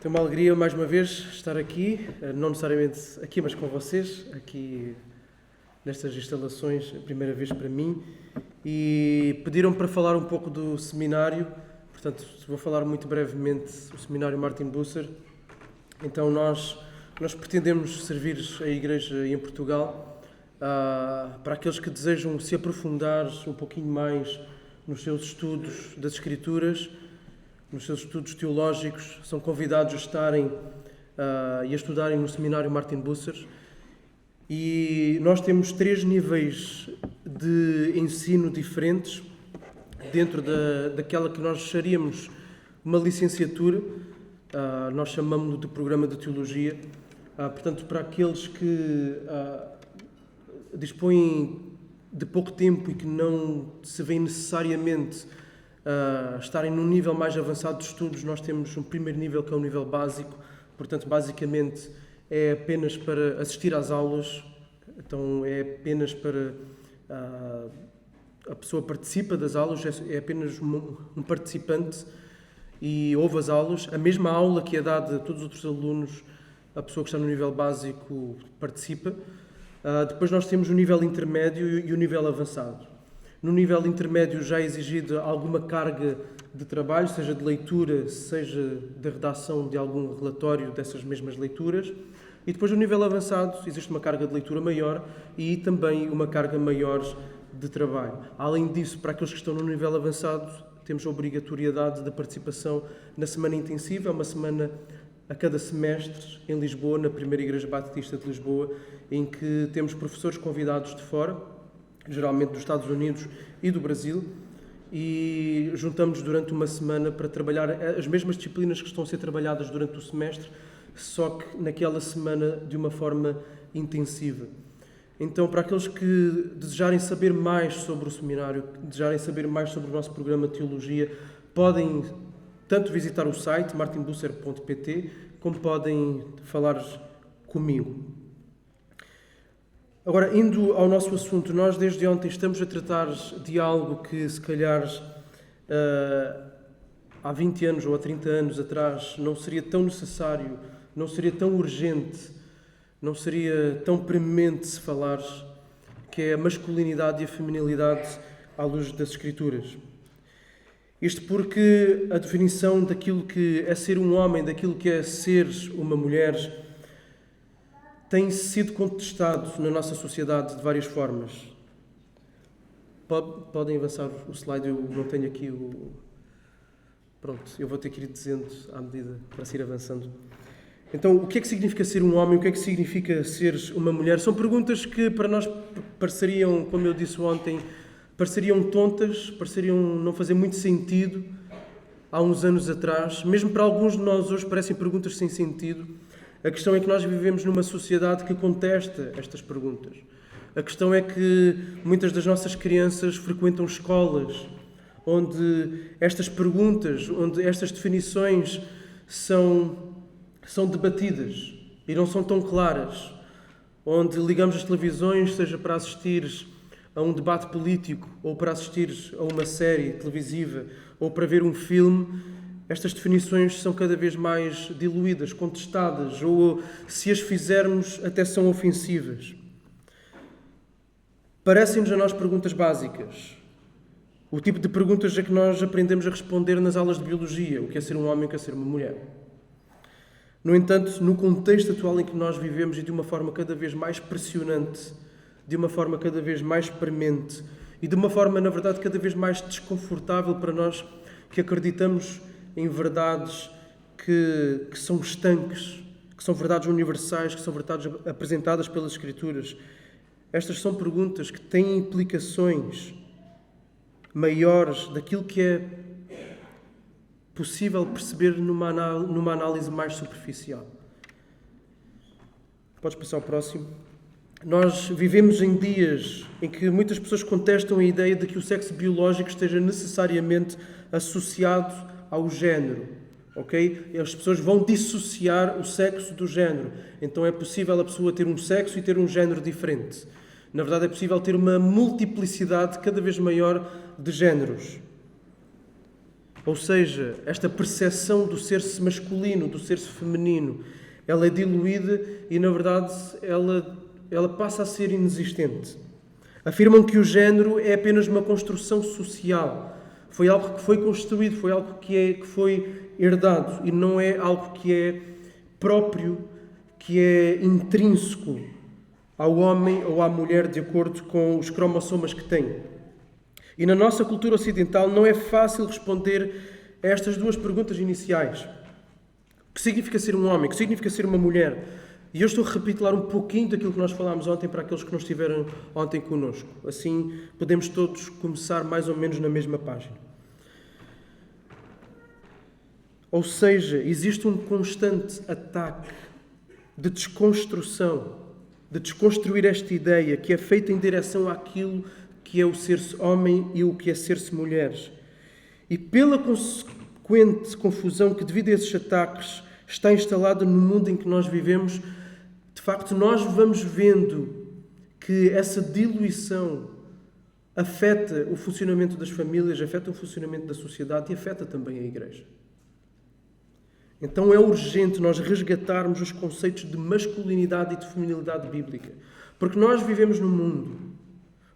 Tenho uma alegria, mais uma vez, estar aqui, não necessariamente aqui, mas com vocês, aqui nestas instalações, a primeira vez para mim, e pediram-me para falar um pouco do seminário, portanto, vou falar muito brevemente do seminário Martin Bucer. Então, nós pretendemos servir a Igreja em Portugal para aqueles que desejam se aprofundar um pouquinho mais nos seus estudos das Escrituras, nos seus estudos teológicos, são convidados a estarem e a estudarem no seminário Martin Bucer. E nós temos 3 níveis de ensino diferentes dentro daquela que nós acharíamos uma licenciatura. Nós chamamos-lo de programa de teologia. Portanto, para aqueles que dispõem de pouco tempo e que não se veem necessariamente estarem num nível mais avançado de estudos, nós temos um primeiro nível que é um nível básico. Portanto, basicamente é apenas para assistir às aulas, então é apenas para a pessoa participa das aulas, é apenas um participante e ouve as aulas. A mesma aula que é dada a todos os outros alunos, a pessoa que está no nível básico participa. Depois nós temos o nível intermédio e o nível avançado. No nível intermédio já é exigida alguma carga de trabalho, seja de leitura, seja de redação de algum relatório dessas mesmas leituras. E depois no nível avançado existe uma carga de leitura maior e também uma carga maior de trabalho. Além disso, para aqueles que estão no nível avançado, temos a obrigatoriedade da participação na semana intensiva, é uma semana a cada semestre em Lisboa, na primeira Igreja Batista de Lisboa, em que temos professores convidados de fora, geralmente dos Estados Unidos e do Brasil, e juntamos durante uma semana para trabalhar as mesmas disciplinas que estão a ser trabalhadas durante o semestre, só que naquela semana de uma forma intensiva. Então, para aqueles que desejarem saber mais sobre o seminário, desejarem saber mais sobre o nosso programa de teologia, podem tanto visitar o site martinbucer.pt, como podem falar comigo. Agora, indo ao nosso assunto, nós desde ontem estamos a tratar de algo que, se calhar, há 20 anos ou há 30 anos atrás não seria tão necessário, não seria tão urgente, não seria tão premente se falar, que é a masculinidade e a feminilidade à luz das Escrituras. Isto porque a definição daquilo que é ser um homem, daquilo que é ser uma mulher, tem sido contestado na nossa sociedade de várias formas. Podem avançar o slide, eu não tenho aqui o... Pronto, eu vou ter que ir dizendo à medida para se ir avançando. Então, o que é que significa ser um homem? O que é que significa ser uma mulher? São perguntas que para nós pareceriam, como eu disse ontem, pareceriam tontas, pareceriam não fazer muito sentido há uns anos atrás. Mesmo para alguns de nós hoje parecem perguntas sem sentido. A questão é que nós vivemos numa sociedade que contesta estas perguntas. A questão é que muitas das nossas crianças frequentam escolas onde estas perguntas, onde estas definições são debatidas e não são tão claras. Onde ligamos as televisões, seja para assistir a um debate político ou para assistir a uma série televisiva ou para ver um filme, estas definições são cada vez mais diluídas, contestadas, ou, se as fizermos, até são ofensivas. Parecem-nos a nós perguntas básicas. O tipo de perguntas a que nós aprendemos a responder nas aulas de biologia. O que é ser um homem, o que é ser uma mulher. No entanto, no contexto atual em que nós vivemos e de uma forma cada vez mais pressionante, de uma forma cada vez mais premente e de uma forma, na verdade, cada vez mais desconfortável para nós que acreditamos em verdades que são estanques, que são verdades universais, que são verdades apresentadas pelas Escrituras. Estas são perguntas que têm implicações maiores daquilo que é possível perceber numa análise mais superficial. Podes passar ao próximo. Nós vivemos em dias em que muitas pessoas contestam a ideia de que o sexo biológico esteja necessariamente associado ao género, ok? As pessoas vão dissociar o sexo do género. Então é possível a pessoa ter um sexo e ter um género diferente. Na verdade é possível ter uma multiplicidade cada vez maior de géneros. Ou seja, esta percepção do ser-se masculino, do ser-se feminino, ela é diluída e, na verdade, ela passa a ser inexistente. Afirmam que o género é apenas uma construção social. Foi algo que foi construído, foi algo que foi herdado e não é algo que é próprio, que é intrínseco ao homem ou à mulher de acordo com os cromossomas que tem. E na nossa cultura ocidental não é fácil responder a estas duas perguntas iniciais. O que significa ser um homem? O que significa ser uma mulher? E eu estou a recapitular um pouquinho daquilo que nós falámos ontem para aqueles que não estiveram ontem connosco. Assim podemos todos começar mais ou menos na mesma página. Ou seja, existe um constante ataque de desconstrução, de desconstruir esta ideia que é feita em direção àquilo que é o ser-se homem e o que é ser-se mulher. E pela consequente confusão que devido a esses ataques está instalada no mundo em que nós vivemos, de facto nós vamos vendo que essa diluição afeta o funcionamento das famílias, afeta o funcionamento da sociedade e afeta também a Igreja. Então é urgente nós resgatarmos os conceitos de masculinidade e de feminilidade bíblica. Porque nós vivemos no mundo.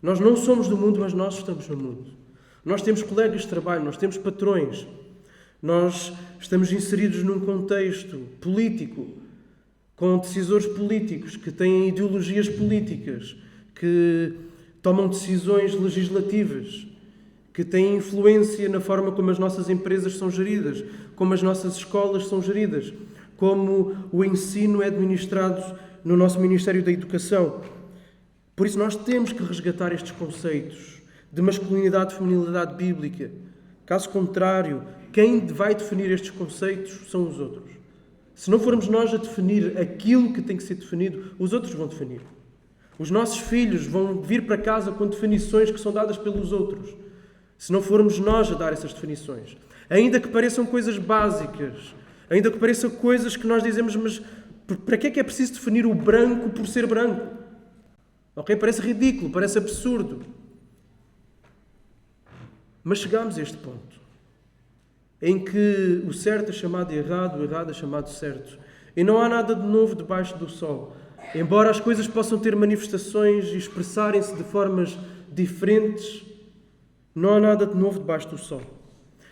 Nós não somos do mundo, mas nós estamos no mundo. Nós temos colegas de trabalho, nós temos patrões. Nós estamos inseridos num contexto político, com decisores políticos que têm ideologias políticas, que tomam decisões legislativas, que têm influência na forma como as nossas empresas são geridas, como as nossas escolas são geridas, como o ensino é administrado no nosso Ministério da Educação. Por isso nós temos que resgatar estes conceitos de masculinidade e feminilidade bíblica. Caso contrário, quem vai definir estes conceitos são os outros. Se não formos nós a definir aquilo que tem que ser definido, os outros vão definir. Os nossos filhos vão vir para casa com definições que são dadas pelos outros. Se não formos nós a dar essas definições. Ainda que pareçam coisas básicas, ainda que pareçam coisas que nós dizemos, mas para que é preciso definir o branco por ser branco? Ok? Parece ridículo, parece absurdo. Mas chegamos a este ponto, em que o certo é chamado de errado, o errado é chamado de certo. E não há nada de novo debaixo do sol. Embora as coisas possam ter manifestações e expressarem-se de formas diferentes, não há nada de novo debaixo do sol.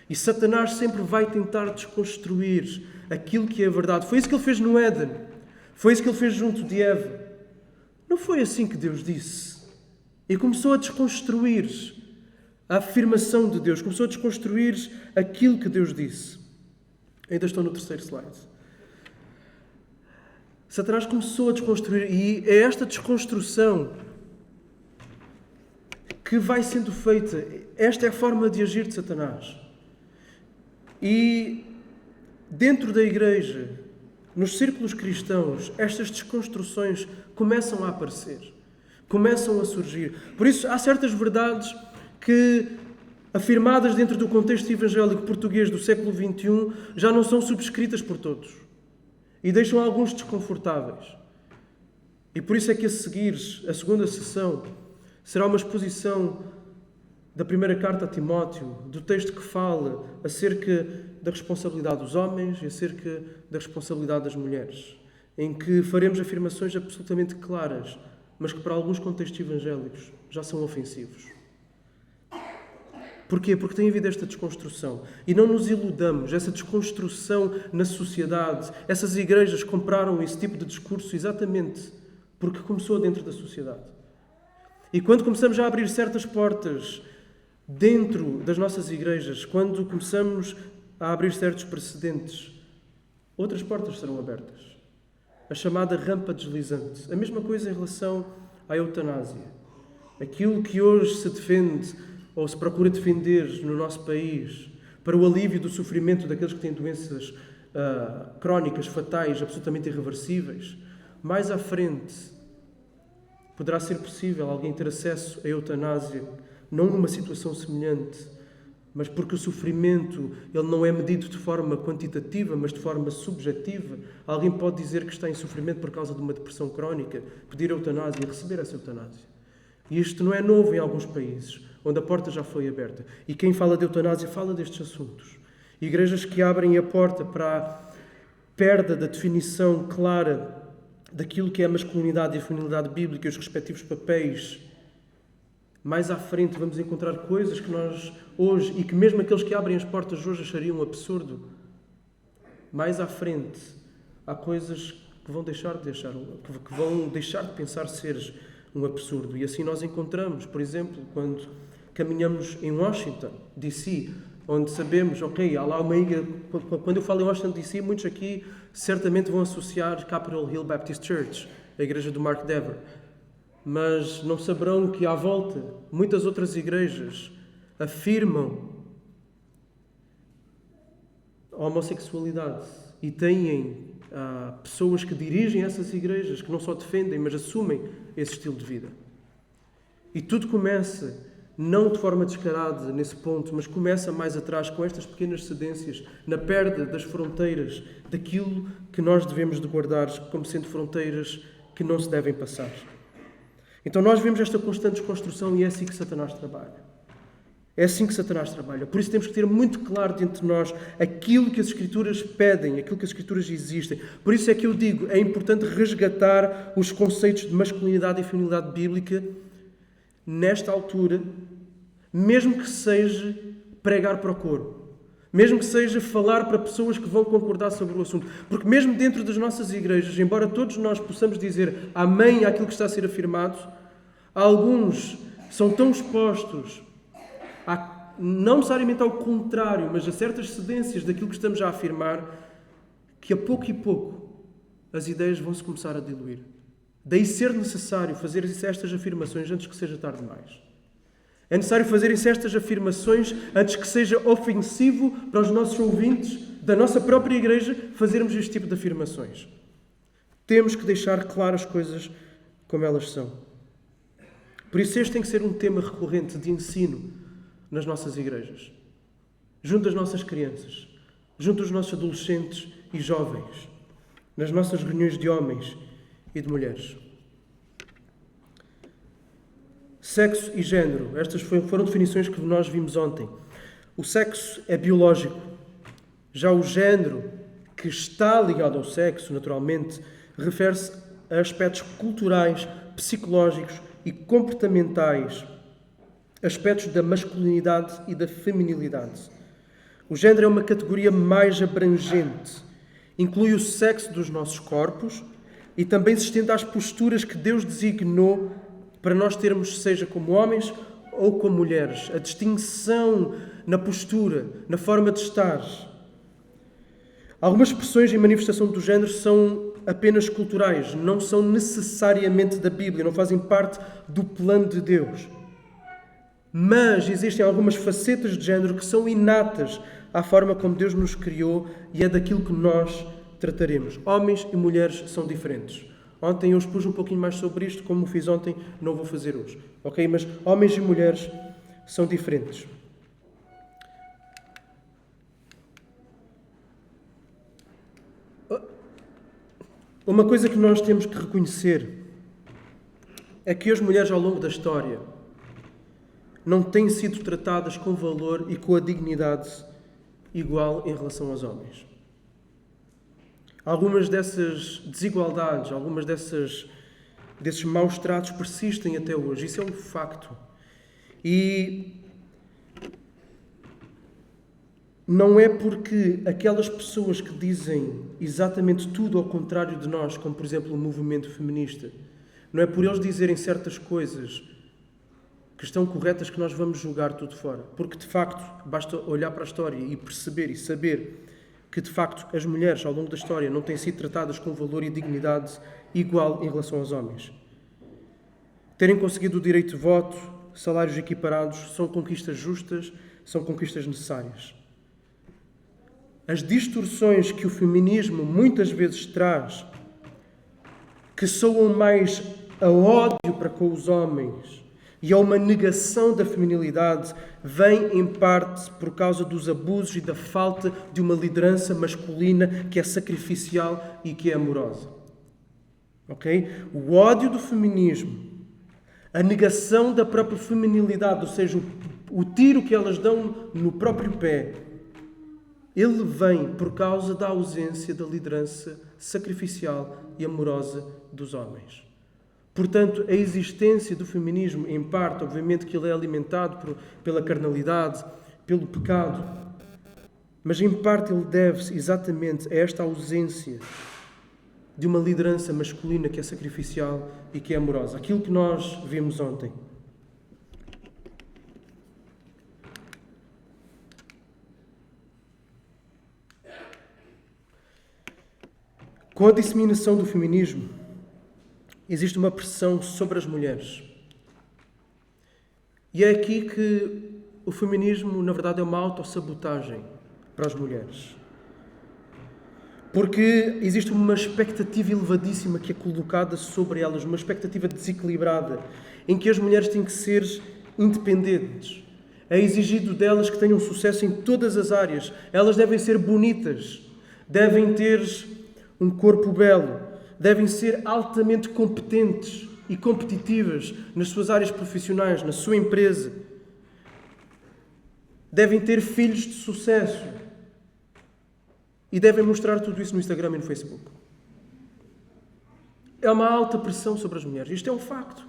E Satanás sempre vai tentar desconstruir aquilo que é a verdade. Foi isso que ele fez no Éden. Foi isso que ele fez junto de Eva. Não foi assim que Deus disse. E começou a desconstruir a afirmação de Deus. Começou a desconstruir aquilo que Deus disse. Ainda estou no terceiro slide. Satanás começou a desconstruir. E é esta desconstrução que vai sendo feita. Esta é a forma de agir de Satanás. E dentro da Igreja, nos círculos cristãos, estas desconstruções começam a aparecer, começam a surgir. Por isso, há certas verdades que, afirmadas dentro do contexto evangélico português do século XXI, já não são subscritas por todos e deixam alguns desconfortáveis. E por isso é que a seguir, a segunda sessão, será uma exposição da primeira carta a Timóteo, do texto que fala acerca da responsabilidade dos homens e acerca da responsabilidade das mulheres, em que faremos afirmações absolutamente claras, mas que para alguns contextos evangélicos já são ofensivos. Porquê? Porque tem havido esta desconstrução. E não nos iludamos, essa desconstrução na sociedade, essas igrejas compraram esse tipo de discurso exatamente porque começou dentro da sociedade. E quando começamos a abrir certas portas dentro das nossas igrejas, quando começamos a abrir certos precedentes, outras portas serão abertas. A chamada rampa deslizante. A mesma coisa em relação à eutanásia. Aquilo que hoje se defende ou se procura defender no nosso país para o alívio do sofrimento daqueles que têm doenças crónicas, fatais, absolutamente irreversíveis, mais à frente poderá ser possível alguém ter acesso à eutanásia, não numa situação semelhante, mas porque o sofrimento ele não é medido de forma quantitativa, mas de forma subjetiva. Alguém pode dizer que está em sofrimento por causa de uma depressão crónica, pedir eutanásia e receber essa eutanásia. E isto não é novo em alguns países, onde a porta já foi aberta. E quem fala de eutanásia fala destes assuntos. Igrejas que abrem a porta para a perda da definição clara daquilo que é a masculinidade e a feminilidade bíblica e os respectivos papéis. Mais à frente vamos encontrar coisas que nós hoje, e que mesmo aqueles que abrem as portas hoje achariam um absurdo. Mais à frente há coisas que vão deixar de pensar ser um absurdo. E assim nós encontramos, por exemplo, quando caminhamos em Washington, D.C., onde sabemos, ok, há lá uma igreja. Quando eu falo em Washington, D.C., muitos aqui certamente vão associar Capitol Hill Baptist Church, a igreja do Mark Dever. Mas não saberão que à volta muitas outras igrejas afirmam a homossexualidade e têm pessoas que dirigem essas igrejas, que não só defendem, mas assumem esse estilo de vida. E tudo começa, não de forma descarada nesse ponto, mas começa mais atrás com estas pequenas cedências, na perda das fronteiras, daquilo que nós devemos de guardar como sendo fronteiras que não se devem passar. Então nós vemos esta constante desconstrução e é assim que Satanás trabalha. É assim que Satanás trabalha. Por isso temos que ter muito claro dentro de nós aquilo que as Escrituras pedem, aquilo que as Escrituras existem. Por isso é que eu digo, é importante resgatar os conceitos de masculinidade e feminilidade bíblica nesta altura, mesmo que seja pregar para o coro. Mesmo que seja falar para pessoas que vão concordar sobre o assunto. Porque mesmo dentro das nossas igrejas, embora todos nós possamos dizer amém àquilo que está a ser afirmado, alguns são tão expostos, não necessariamente ao contrário, mas a certas cedências daquilo que estamos a afirmar, que a pouco e pouco as ideias vão se começar a diluir. Daí ser necessário fazer estas afirmações antes que seja tarde demais. É necessário fazerem-se estas afirmações antes que seja ofensivo para os nossos ouvintes da nossa própria igreja fazermos este tipo de afirmações. Temos que deixar claras as coisas como elas são. Por isso este tem que ser um tema recorrente de ensino nas nossas igrejas, junto das nossas crianças, junto dos nossos adolescentes e jovens, nas nossas reuniões de homens e de mulheres. Sexo e género. Estas foram definições que nós vimos ontem. O sexo é biológico. Já o género, que está ligado ao sexo, naturalmente, refere-se a aspectos culturais, psicológicos e comportamentais, aspectos da masculinidade e da feminilidade. O género é uma categoria mais abrangente. Inclui o sexo dos nossos corpos e também se estende às posturas que Deus designou para nós termos, seja como homens ou como mulheres. A distinção na postura, na forma de estar. Algumas expressões em manifestação do género são apenas culturais, não são necessariamente da Bíblia, não fazem parte do plano de Deus. Mas existem algumas facetas de género que são inatas à forma como Deus nos criou e é daquilo que nós trataremos. Homens e mulheres são diferentes. Ontem eu expus um pouquinho mais sobre isto, como fiz ontem, não vou fazer hoje. Ok? Mas homens e mulheres são diferentes. Uma coisa que nós temos que reconhecer é que as mulheres ao longo da história não têm sido tratadas com valor e com a dignidade igual em relação aos homens. Algumas dessas desigualdades, algumas desses maus tratos persistem até hoje. Isso é um facto. E não é porque aquelas pessoas que dizem exatamente tudo ao contrário de nós, como por exemplo o movimento feminista, não é por eles dizerem certas coisas que estão corretas que nós vamos julgar tudo fora. Porque de facto basta olhar para a história e perceber e saber que de facto as mulheres ao longo da história não têm sido tratadas com valor e dignidade igual em relação aos homens. Terem conseguido o direito de voto, salários equiparados, são conquistas justas, são conquistas necessárias. As distorções que o feminismo muitas vezes traz, que soam mais a ódio para com os homens e a uma negação da feminilidade, vem em parte por causa dos abusos e da falta de uma liderança masculina que é sacrificial e que é amorosa. Ok? O ódio do feminismo, a negação da própria feminilidade, ou seja, o tiro que elas dão no próprio pé, Ele vem por causa da ausência da liderança sacrificial e amorosa dos homens. Portanto, a existência do feminismo, em parte, obviamente que ele é alimentado pela carnalidade, pelo pecado, mas em parte ele deve-se exatamente a esta ausência de uma liderança masculina que é sacrificial e que é amorosa. Aquilo que nós vimos ontem. Com a disseminação do feminismo, existe uma pressão sobre as mulheres. E é aqui que o feminismo, na verdade, é uma autossabotagem para as mulheres. Porque existe uma expectativa elevadíssima que é colocada sobre elas, uma expectativa desequilibrada, em que as mulheres têm que ser independentes. É exigido delas que tenham sucesso em todas as áreas. Elas devem ser bonitas, devem ter um corpo belo, devem ser altamente competentes e competitivas nas suas áreas profissionais, na sua empresa. Devem ter filhos de sucesso. E devem mostrar tudo isso no Instagram e no Facebook. É uma alta pressão sobre as mulheres. Isto é um facto.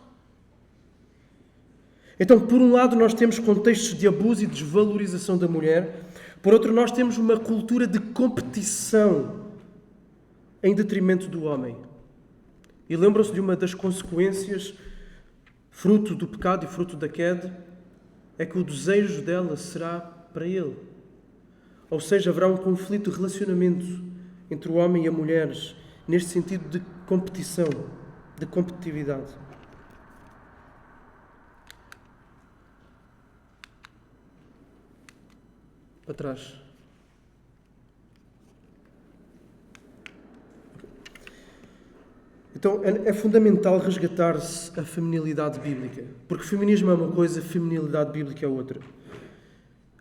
Então, por um lado, nós temos contextos de abuso e desvalorização da mulher. Por outro, nós temos uma cultura de competição em detrimento do homem. E lembram-se de uma das consequências, fruto do pecado e fruto da queda, é que o desejo dela será para ele. Ou seja, haverá um conflito de relacionamento entre o homem e a mulher, neste sentido de competição, de competitividade. Para trás. Então, é fundamental resgatar-se a feminilidade bíblica. Porque feminismo é uma coisa, feminilidade bíblica é outra.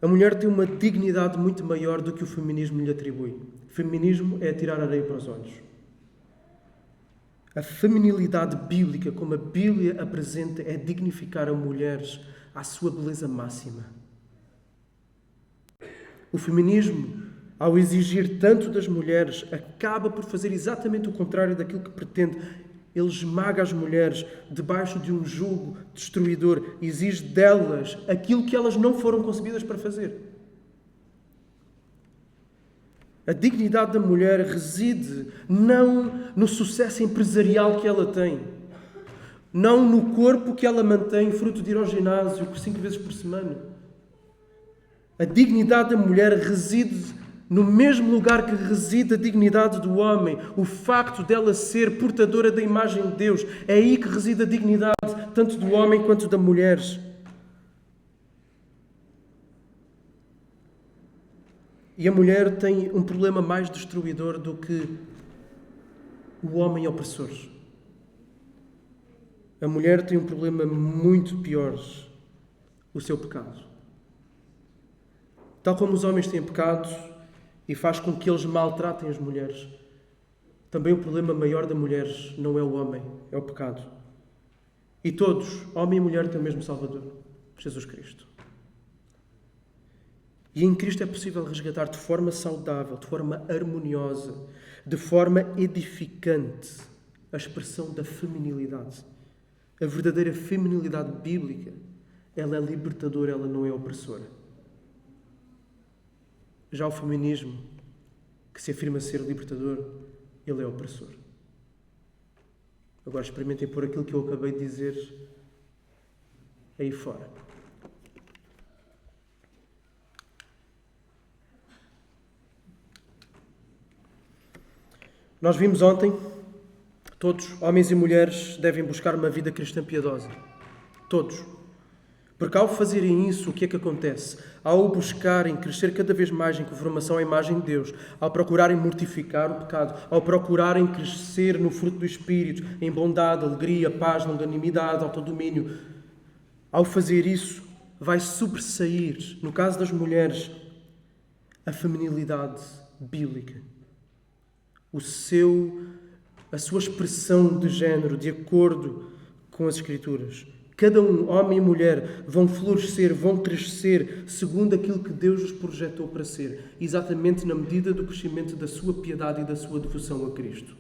A mulher tem uma dignidade muito maior do que o feminismo lhe atribui. Feminismo é tirar areia para os olhos. A feminilidade bíblica, como a Bíblia apresenta, é dignificar a mulher à sua beleza máxima. O feminismo, ao exigir tanto das mulheres, acaba por fazer exatamente o contrário daquilo que pretende. Ele esmaga as mulheres debaixo de um jugo destruidor, exige delas aquilo que elas não foram concebidas para fazer. A dignidade da mulher reside não no sucesso empresarial que ela tem, não no corpo que ela mantém fruto de ir ao ginásio 5 vezes por semana. A dignidade da mulher reside no mesmo lugar que reside a dignidade do homem, o facto dela ser portadora da imagem de Deus. É aí que reside a dignidade, tanto do homem quanto da mulher. E a mulher tem um problema mais destruidor do que o homem opressor. A mulher tem um problema muito pior, o seu pecado. Tal como os homens têm pecado e faz com que eles maltratem as mulheres, também o problema maior da mulher não é o homem, é o pecado. E todos, homem e mulher, têm o mesmo Salvador, Jesus Cristo. E em Cristo é possível resgatar de forma saudável, de forma harmoniosa, de forma edificante, a expressão da feminilidade. A verdadeira feminilidade bíblica, ela é libertadora, ela não é opressora. Já o feminismo, que se afirma ser libertador, ele é opressor. Agora experimentem pôr aquilo que eu acabei de dizer aí fora. Nós vimos ontem, todos, homens e mulheres, devem buscar uma vida cristã piedosa. Todos. Porque ao fazerem isso, o que é que acontece? Ao buscarem crescer cada vez mais em conformação à imagem de Deus, ao procurarem mortificar o pecado, ao procurarem crescer no fruto do Espírito, em bondade, alegria, paz, longanimidade, autodomínio, ao fazer isso, vai sobressair, no caso das mulheres, a feminilidade bíblica. A sua expressão de género, de acordo com as Escrituras. Cada um, homem e mulher, vão florescer, vão crescer segundo aquilo que Deus os projetou para ser, exatamente na medida do crescimento da sua piedade e da sua devoção a Cristo.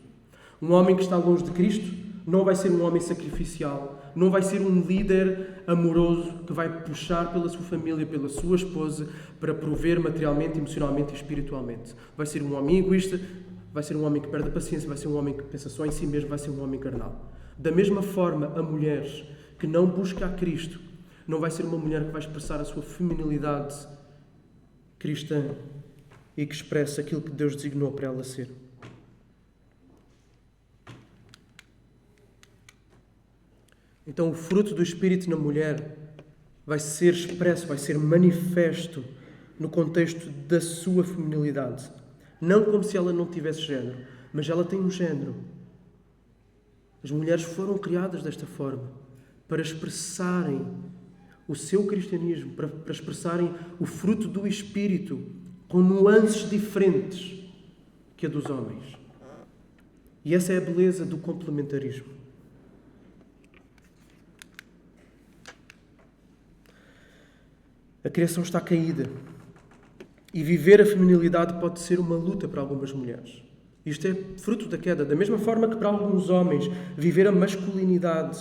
Um homem que está longe de Cristo não vai ser um homem sacrificial, não vai ser um líder amoroso que vai puxar pela sua família, pela sua esposa, para prover materialmente, emocionalmente e espiritualmente. Vai ser um homem egoísta, vai ser um homem que perde a paciência, vai ser um homem que pensa só em si mesmo, vai ser um homem carnal. Da mesma forma, a mulher que não busca a Cristo não vai ser uma mulher que vai expressar a sua feminilidade cristã e que expressa aquilo que Deus designou para ela ser. Então, o fruto do Espírito na mulher vai ser expresso, vai ser manifesto no contexto da sua feminilidade. Não como se ela não tivesse género, mas ela tem um género. As mulheres foram criadas desta forma, para expressarem o seu cristianismo, para expressarem o fruto do Espírito, com nuances diferentes que a dos homens. E essa é a beleza do complementarismo. A criação está caída e viver a feminilidade pode ser uma luta para algumas mulheres. Isto é fruto da queda. Da mesma forma que para alguns homens viver a masculinidade,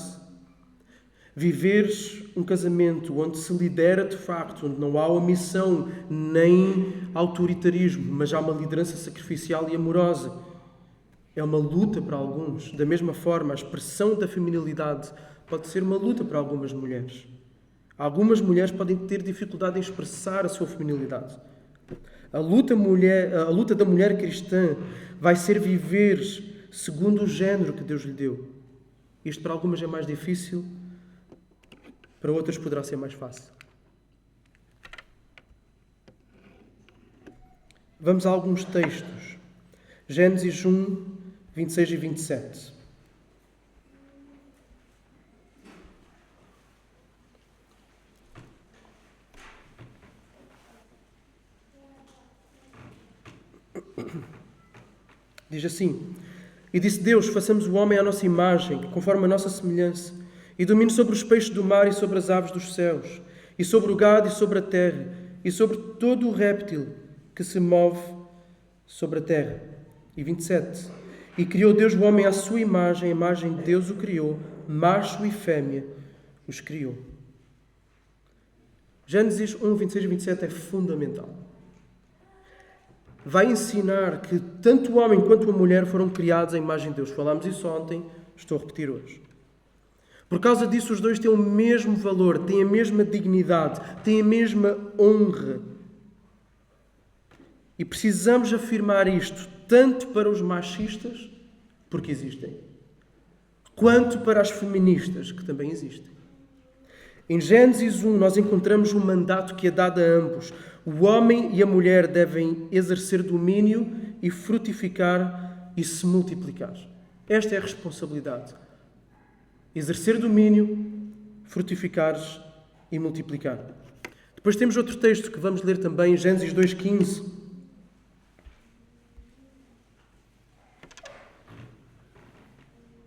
viveres um casamento onde se lidera de facto, onde não há omissão nem autoritarismo, mas há uma liderança sacrificial e amorosa, é uma luta para alguns. Da mesma forma, a expressão da feminilidade pode ser uma luta para algumas mulheres. Algumas mulheres podem ter dificuldade em expressar a sua feminilidade. A luta da mulher cristã vai ser viver segundo o género que Deus lhe deu. Isto para algumas é mais difícil, para outras poderá ser mais fácil. Vamos a alguns textos. Gênesis 1, 26 e 27. Diz assim: E disse Deus, façamos o homem à nossa imagem, conforme a nossa semelhança, e domine sobre os peixes do mar e sobre as aves dos céus, e sobre o gado e sobre a terra, e sobre todo o réptil que se move sobre a terra. E 27. E criou Deus o homem à sua imagem, a imagem de Deus o criou, macho e fêmea os criou. Gênesis 1, 26 e 27 é fundamental. Vai ensinar que tanto o homem quanto a mulher foram criados à imagem de Deus. Falámos isso ontem, estou a repetir hoje. Por causa disso, os dois têm o mesmo valor, têm a mesma dignidade, têm a mesma honra. E precisamos afirmar isto tanto para os machistas, porque existem, quanto para as feministas, que também existem. Em Gênesis 1, nós encontramos um mandato que é dado a ambos. O homem e a mulher devem exercer domínio e frutificar e se multiplicar. Esta é a responsabilidade. Exercer domínio, frutificar e multiplicar. Depois temos outro texto que vamos ler também, Gênesis 2,15.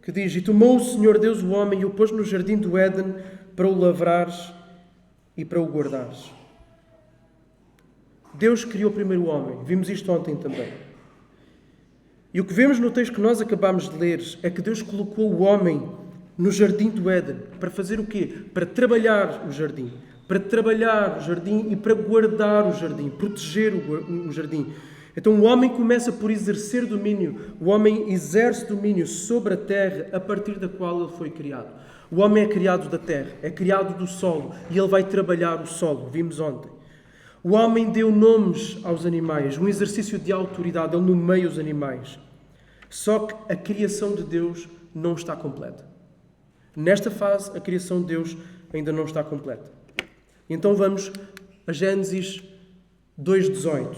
Que diz: E tomou o Senhor Deus o homem e o pôs no jardim do Éden para o lavrares e para o guardares. Deus criou primeiro o homem. Vimos isto ontem também. E o que vemos no texto que nós acabámos de ler é que Deus colocou o homem no jardim do Éden. Para fazer o quê? Para trabalhar o jardim. Para trabalhar o jardim e para guardar o jardim. Proteger o jardim. Então o homem começa por exercer domínio. O homem exerce domínio sobre a terra a partir da qual ele foi criado. O homem é criado da terra, é criado do solo e ele vai trabalhar o solo. Vimos ontem. O homem deu nomes aos animais, um exercício de autoridade, ele nomeia os animais. Só que a criação de Deus não está completa. Nesta fase, a criação de Deus ainda não está completa. Então vamos a Gênesis 2:18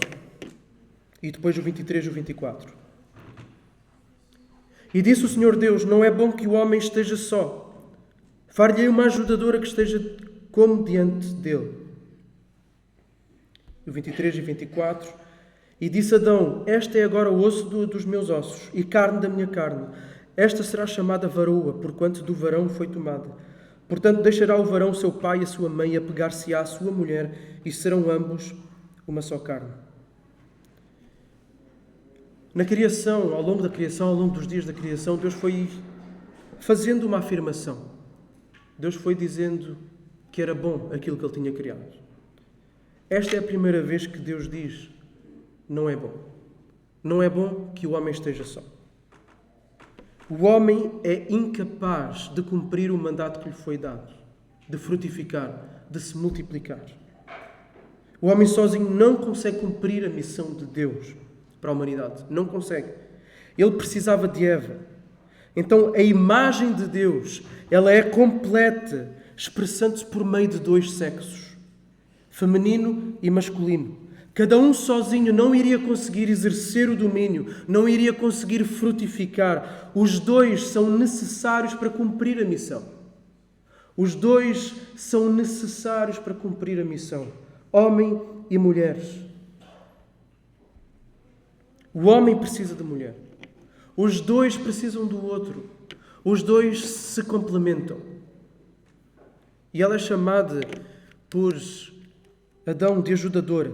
e depois o 23 e o 24. E disse o Senhor Deus: Não é bom que o homem esteja só. Far-lhe-ei uma ajudadora que esteja como diante dele. O 23 e 24. E disse Adão: Este é agora o osso dos meus ossos e carne da minha carne. Esta será chamada varoa, porquanto do varão foi tomada. Portanto, deixará o varão seu pai e a sua mãe, apegar-se-á à sua mulher, e serão ambos uma só carne. Na criação, ao longo da criação, ao longo dos dias da criação, Deus foi fazendo uma afirmação. Deus foi dizendo que era bom aquilo que Ele tinha criado. Esta é a primeira vez que Deus diz: não é bom. Não é bom que o homem esteja só. O homem é incapaz de cumprir o mandato que lhe foi dado, de frutificar, de se multiplicar. O homem sozinho não consegue cumprir a missão de Deus para a humanidade. Não consegue. Ele precisava de Eva. Então, a imagem de Deus, ela é completa, expressando-se por meio de dois sexos, feminino e masculino. Cada um sozinho não iria conseguir exercer o domínio, não iria conseguir frutificar. Os dois são necessários para cumprir a missão. Os dois são necessários para cumprir a missão. Homem e mulher. O homem precisa da mulher. Os dois precisam do outro. Os dois se complementam. E ela é chamada por Adão de ajudadora.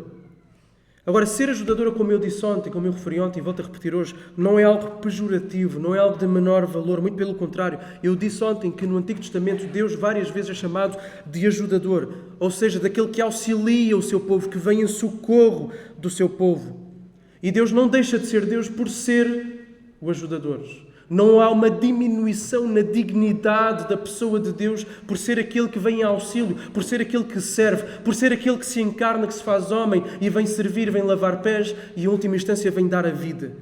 Agora, ser ajudadora, como eu disse ontem, como eu referi ontem e volto a repetir hoje, não é algo pejorativo, não é algo de menor valor, muito pelo contrário. Eu disse ontem que no Antigo Testamento Deus várias vezes é chamado de ajudador, ou seja, daquele que auxilia o seu povo, que vem em socorro do seu povo. E Deus não deixa de ser Deus por ser o ajudador. Não há uma diminuição na dignidade da pessoa de Deus por ser aquele que vem em auxílio, por ser aquele que serve, por ser aquele que se encarna, que se faz homem e vem servir, vem lavar pés e, em última instância, vem dar a vida.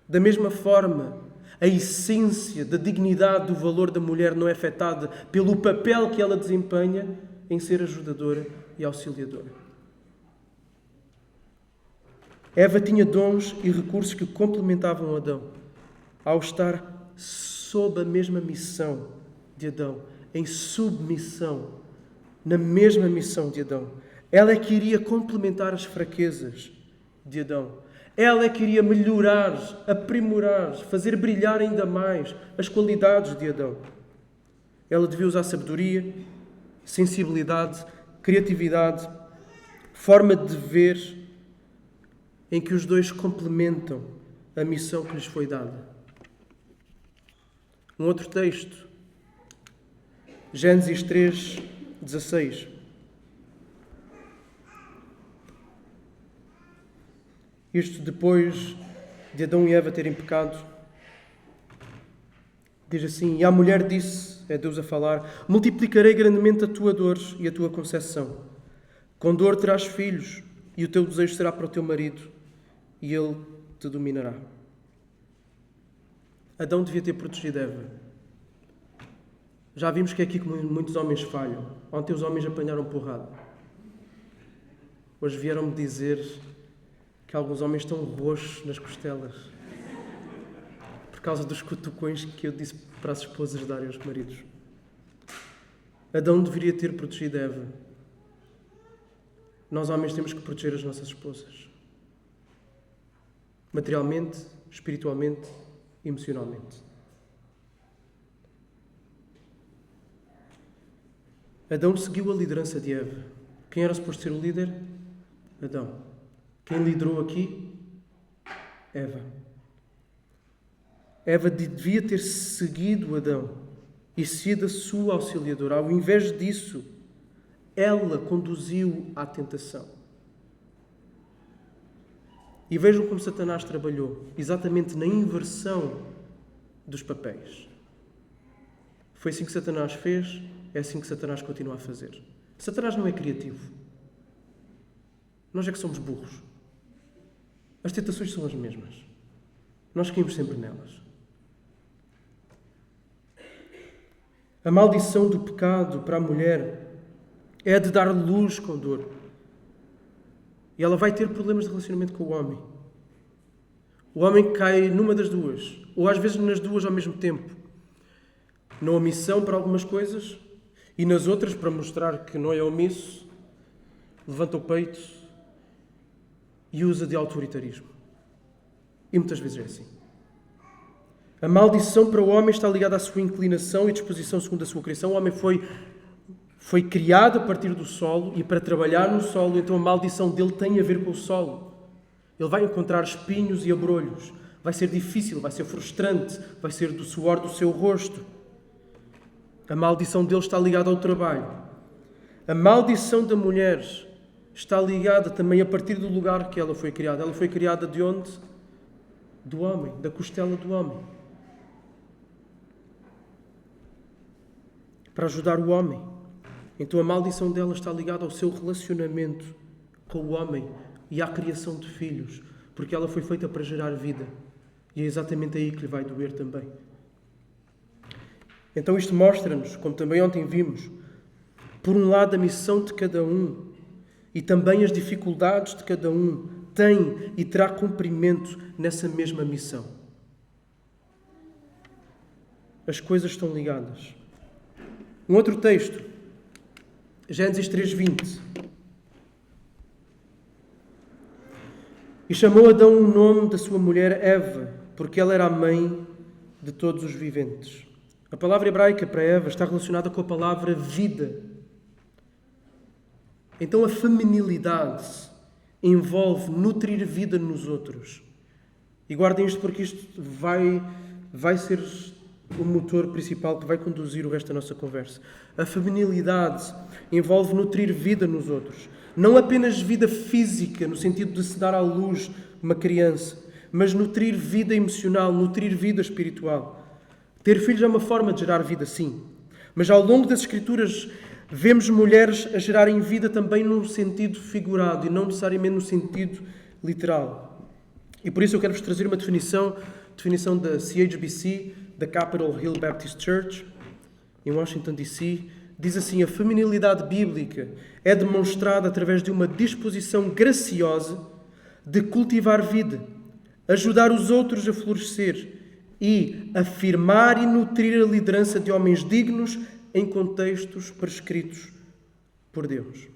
Da mesma forma, a essência da dignidade, do valor da mulher não é afetada pelo papel que ela desempenha em ser ajudadora e auxiliadora. Eva tinha dons e recursos que complementavam Adão. Ao estar sob a mesma missão de Adão, em submissão, na mesma missão de Adão, ela é que iria complementar as fraquezas de Adão. Ela é que iria melhorar, aprimorar, fazer brilhar ainda mais as qualidades de Adão. Ela devia usar sabedoria, sensibilidade, criatividade, forma de ver, em que os dois complementam a missão que lhes foi dada. Um outro texto, Gênesis 3, 16. Isto depois de Adão e Eva terem pecado. Diz assim: e a mulher disse, é Deus a falar: multiplicarei grandemente a tua dor e a tua concepção. Com dor terás filhos, e o teu desejo será para o teu marido, e ele te dominará. Adão devia ter protegido Eva. Já vimos que é aqui que muitos homens falham. Ontem os homens apanharam porrada. Hoje vieram-me dizer que alguns homens estão roxos nas costelas por causa dos cutucões que eu disse para as esposas darem aos maridos. Adão deveria ter protegido Eva. Nós homens temos que proteger as nossas esposas. Materialmente, espiritualmente, emocionalmente. Adão seguiu a liderança de Eva. Quem era suposto ser o líder? Adão. Quem liderou aqui? Eva. Eva devia ter seguido Adão e sido a sua auxiliadora. Ao invés disso, ela conduziu à tentação. E vejam como Satanás trabalhou, exatamente na inversão dos papéis. Foi assim que Satanás fez, é assim que Satanás continua a fazer. Satanás não é criativo. Nós é que somos burros. As tentações são as mesmas. Nós caímos sempre nelas. A maldição do pecado para a mulher é a de dar luz com dor. E ela vai ter problemas de relacionamento com o homem. O homem cai numa das duas, ou às vezes nas duas ao mesmo tempo. Na omissão para algumas coisas e nas outras, para mostrar que não é omisso, levanta o peito e usa de autoritarismo. E muitas vezes é assim. A maldição para o homem está ligada à sua inclinação e disposição segundo a sua criação. O homem foi criado a partir do solo e para trabalhar no solo, então a maldição dele tem a ver com o solo. Ele vai encontrar espinhos e abrolhos. Vai ser difícil, vai ser frustrante, vai ser do suor do seu rosto. A maldição dele está ligada ao trabalho. A maldição da mulher está ligada também a partir do lugar que ela foi criada. Ela foi criada de onde? Do homem, da costela do homem. Para ajudar o homem. Então a maldição dela está ligada ao seu relacionamento com o homem e à criação de filhos, porque ela foi feita para gerar vida. E é exatamente aí que lhe vai doer também. Então isto mostra-nos, como também ontem vimos, por um lado a missão de cada um e também as dificuldades de cada um tem e terá cumprimento nessa mesma missão. As coisas estão ligadas. Um outro texto, Gênesis 3:20. E chamou Adão o nome da sua mulher Eva, porque ela era a mãe de todos os viventes. A palavra hebraica para Eva está relacionada com a palavra vida. Então a feminilidade envolve nutrir vida nos outros. E guardem isto porque isto vai ser o motor principal que vai conduzir o resto da nossa conversa. A feminilidade envolve nutrir vida nos outros. Não apenas vida física, no sentido de se dar à luz uma criança, mas nutrir vida emocional, nutrir vida espiritual. Ter filhos é uma forma de gerar vida, sim. Mas ao longo das Escrituras vemos mulheres a gerarem vida também num sentido figurado e não necessariamente no sentido literal. E por isso eu quero-vos trazer uma definição da CHBC, da Capitol Hill Baptist Church, em Washington, D.C., diz assim: a feminilidade bíblica é demonstrada através de uma disposição graciosa de cultivar vida, ajudar os outros a florescer e afirmar e nutrir a liderança de homens dignos em contextos prescritos por Deus.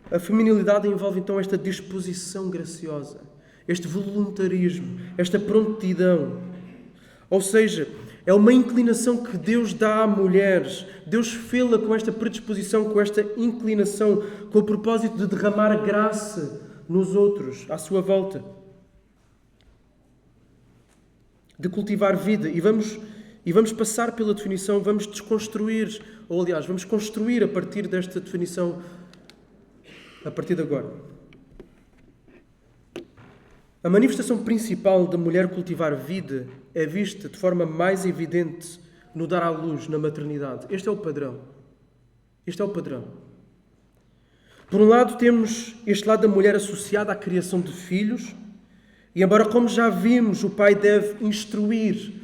A feminilidade envolve então esta disposição graciosa, este voluntarismo, esta prontidão. Ou seja, é uma inclinação que Deus dá a mulheres. Deus fê-la com esta predisposição, com esta inclinação, com o propósito de derramar graça nos outros, à sua volta. De cultivar vida. E vamos passar pela definição, vamos desconstruir, ou aliás, vamos construir a partir desta definição, a partir de agora. A manifestação principal da mulher cultivar vida é vista de forma mais evidente no dar à luz, na maternidade. Este é o padrão. Este é o padrão. Por um lado, temos este lado da mulher associada à criação de filhos, e embora, como já vimos, o pai deve instruir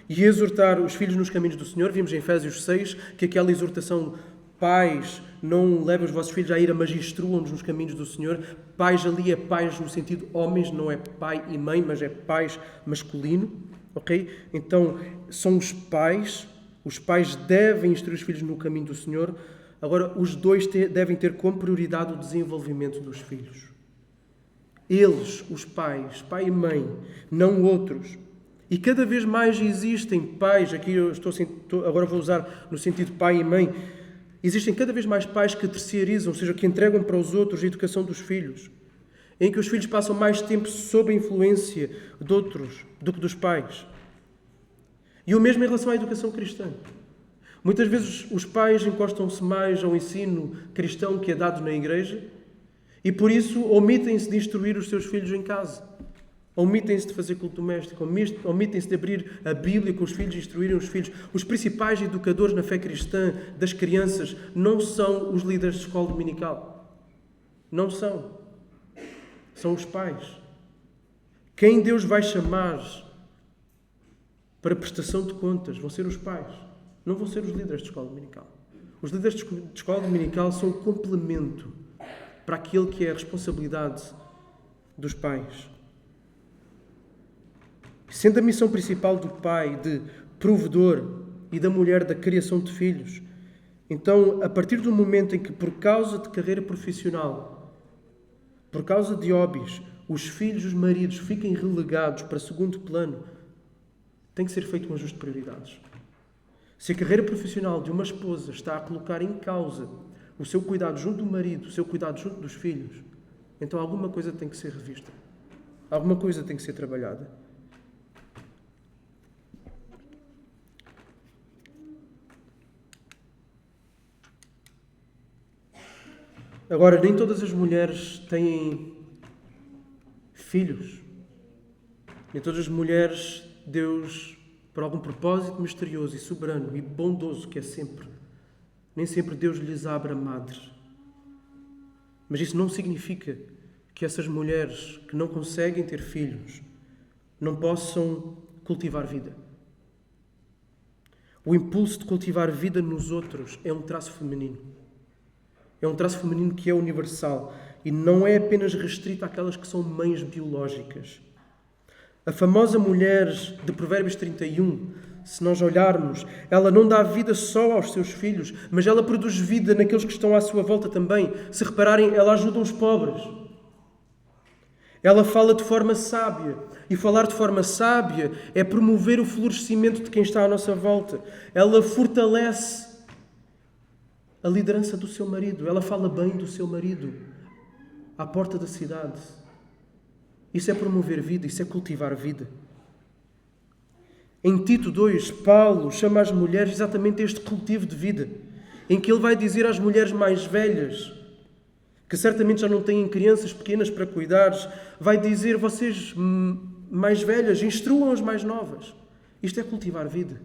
e exortar os filhos nos caminhos do Senhor, vimos em Efésios 6 que aquela exortação, pais, não levem os vossos filhos à ira, mas instruam-nos nos caminhos do Senhor. Pais ali é pais no sentido homens, não é pai e mãe, mas é pais masculino, ok? Então, são os pais devem instruir os filhos no caminho do Senhor. Agora, os dois devem ter como prioridade o desenvolvimento dos filhos. Eles, os pais, pai e mãe, não outros. E cada vez mais existem pais, aqui agora vou usar no sentido pai e mãe, existem cada vez mais pais que terceirizam, ou seja, que entregam para os outros a educação dos filhos, em que os filhos passam mais tempo sob a influência de outros do que dos pais. E o mesmo em relação à educação cristã. Muitas vezes os pais encostam-se mais ao ensino cristão que é dado na igreja e por isso omitem-se de instruir os seus filhos em casa. Omitem-se de fazer culto doméstico, omitem-se de abrir a Bíblia com os filhos e instruírem os filhos. Os principais educadores na fé cristã das crianças não são os líderes de escola dominical. Não são. São os pais. Quem Deus vai chamar para prestação de contas vão ser os pais. Não vão ser os líderes de escola dominical. Os líderes de escola dominical são um complemento para aquilo que é a responsabilidade dos pais. Sendo a missão principal do pai de provedor e da mulher da criação de filhos, então, a partir do momento em que, por causa de carreira profissional, por causa de hobbies, os filhos, os maridos fiquem relegados para segundo plano, tem que ser feito um ajuste de prioridades. Se a carreira profissional de uma esposa está a colocar em causa o seu cuidado junto do marido, o seu cuidado junto dos filhos, então alguma coisa tem que ser revista. Alguma coisa tem que ser trabalhada. Agora, nem todas as mulheres têm filhos. Nem todas as mulheres, Deus, por algum propósito misterioso e soberano e bondoso que é sempre, nem sempre Deus lhes abre a madre. Mas isso não significa que essas mulheres que não conseguem ter filhos não possam cultivar vida. O impulso de cultivar vida nos outros é um traço feminino. É um traço feminino que é universal e não é apenas restrito àquelas que são mães biológicas. A famosa mulher de Provérbios 31, se nós olharmos, ela não dá vida só aos seus filhos, mas ela produz vida naqueles que estão à sua volta também. Se repararem, ela ajuda os pobres. Ela fala de forma sábia. E falar de forma sábia é promover o florescimento de quem está à nossa volta. Ela fortalece a liderança do seu marido. Ela fala bem do seu marido à porta da cidade. Isso é promover vida, isso é cultivar vida. Em Tito 2, Paulo chama as mulheres exatamente a este cultivo de vida, em que ele vai dizer às mulheres mais velhas, que certamente já não têm crianças pequenas para cuidar, vai dizer, vocês mais velhas, instruam as mais novas. Isto é cultivar vida.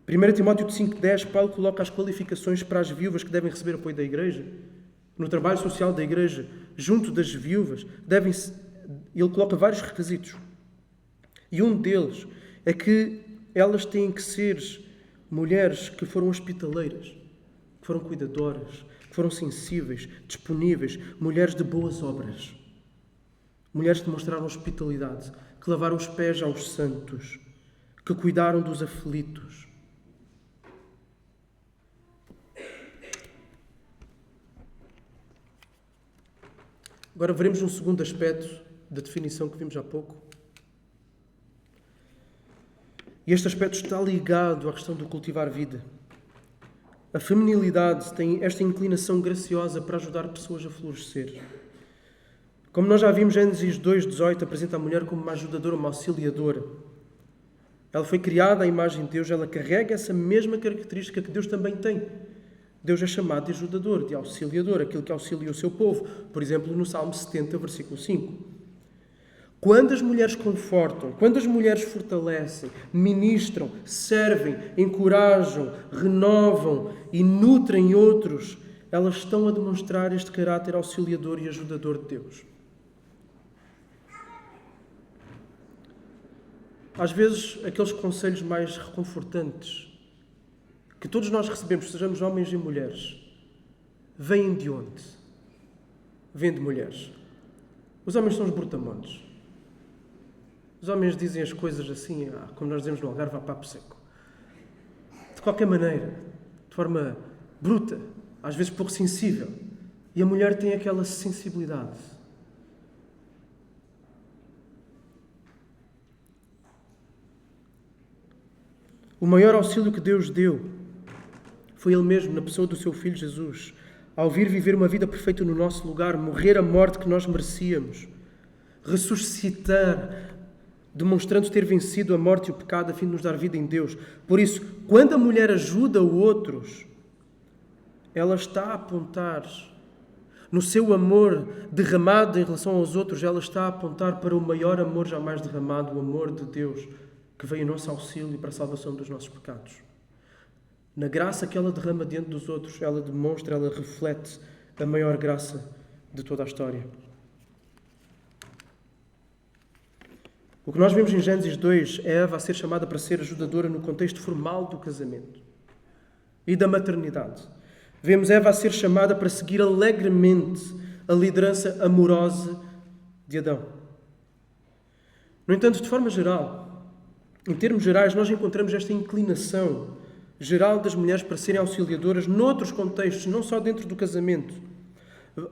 1 Timóteo 5,10, Paulo coloca as qualificações para as viúvas que devem receber apoio da igreja. No trabalho social da igreja, junto das viúvas, ele coloca vários requisitos. E um deles é que elas têm que ser mulheres que foram hospitaleiras, que foram cuidadoras, que foram sensíveis, disponíveis, mulheres de boas obras. Mulheres que demonstraram hospitalidade, que lavaram os pés aos santos, que cuidaram dos aflitos. Agora veremos um segundo aspecto da definição que vimos há pouco. E este aspecto está ligado à questão do cultivar vida. A feminilidade tem esta inclinação graciosa para ajudar pessoas a florescer. Como nós já vimos, Gênesis 2,18 apresenta a mulher como uma ajudadora, uma auxiliadora. Ela foi criada à imagem de Deus, ela carrega essa mesma característica que Deus também tem. Deus é chamado de ajudador, de auxiliador, aquilo que auxilia o seu povo. Por exemplo, no Salmo 70, versículo 5. Quando as mulheres confortam, quando as mulheres fortalecem, ministram, servem, encorajam, renovam e nutrem outros, elas estão a demonstrar este caráter auxiliador e ajudador de Deus. Às vezes, aqueles conselhos mais reconfortantes que todos nós recebemos, sejamos homens e mulheres, vêm de onde? Vêm de mulheres. Os homens são os brutamontes. Os homens dizem as coisas assim, como nós dizemos no Algarve, a papo seco. De qualquer maneira, de forma bruta, às vezes pouco sensível. E a mulher tem aquela sensibilidade. O maior auxílio que Deus deu foi Ele mesmo, na pessoa do seu Filho Jesus, ao vir viver uma vida perfeita no nosso lugar, morrer a morte que nós merecíamos, ressuscitar, demonstrando ter vencido a morte e o pecado a fim de nos dar vida em Deus. Por isso, quando a mulher ajuda outros, ela está a apontar, no seu amor derramado em relação aos outros, ela está a apontar para o maior amor jamais derramado, o amor de Deus, que veio em nosso auxílio para a salvação dos nossos pecados. Na graça que ela derrama diante dos outros, ela demonstra, ela reflete a maior graça de toda a história. O que nós vemos em Gênesis 2 é Eva a ser chamada para ser ajudadora no contexto formal do casamento e da maternidade. Vemos Eva a ser chamada para seguir alegremente a liderança amorosa de Adão. No entanto, de forma geral, em termos gerais, nós encontramos esta inclinação geral das mulheres para serem auxiliadoras noutros contextos, não só dentro do casamento.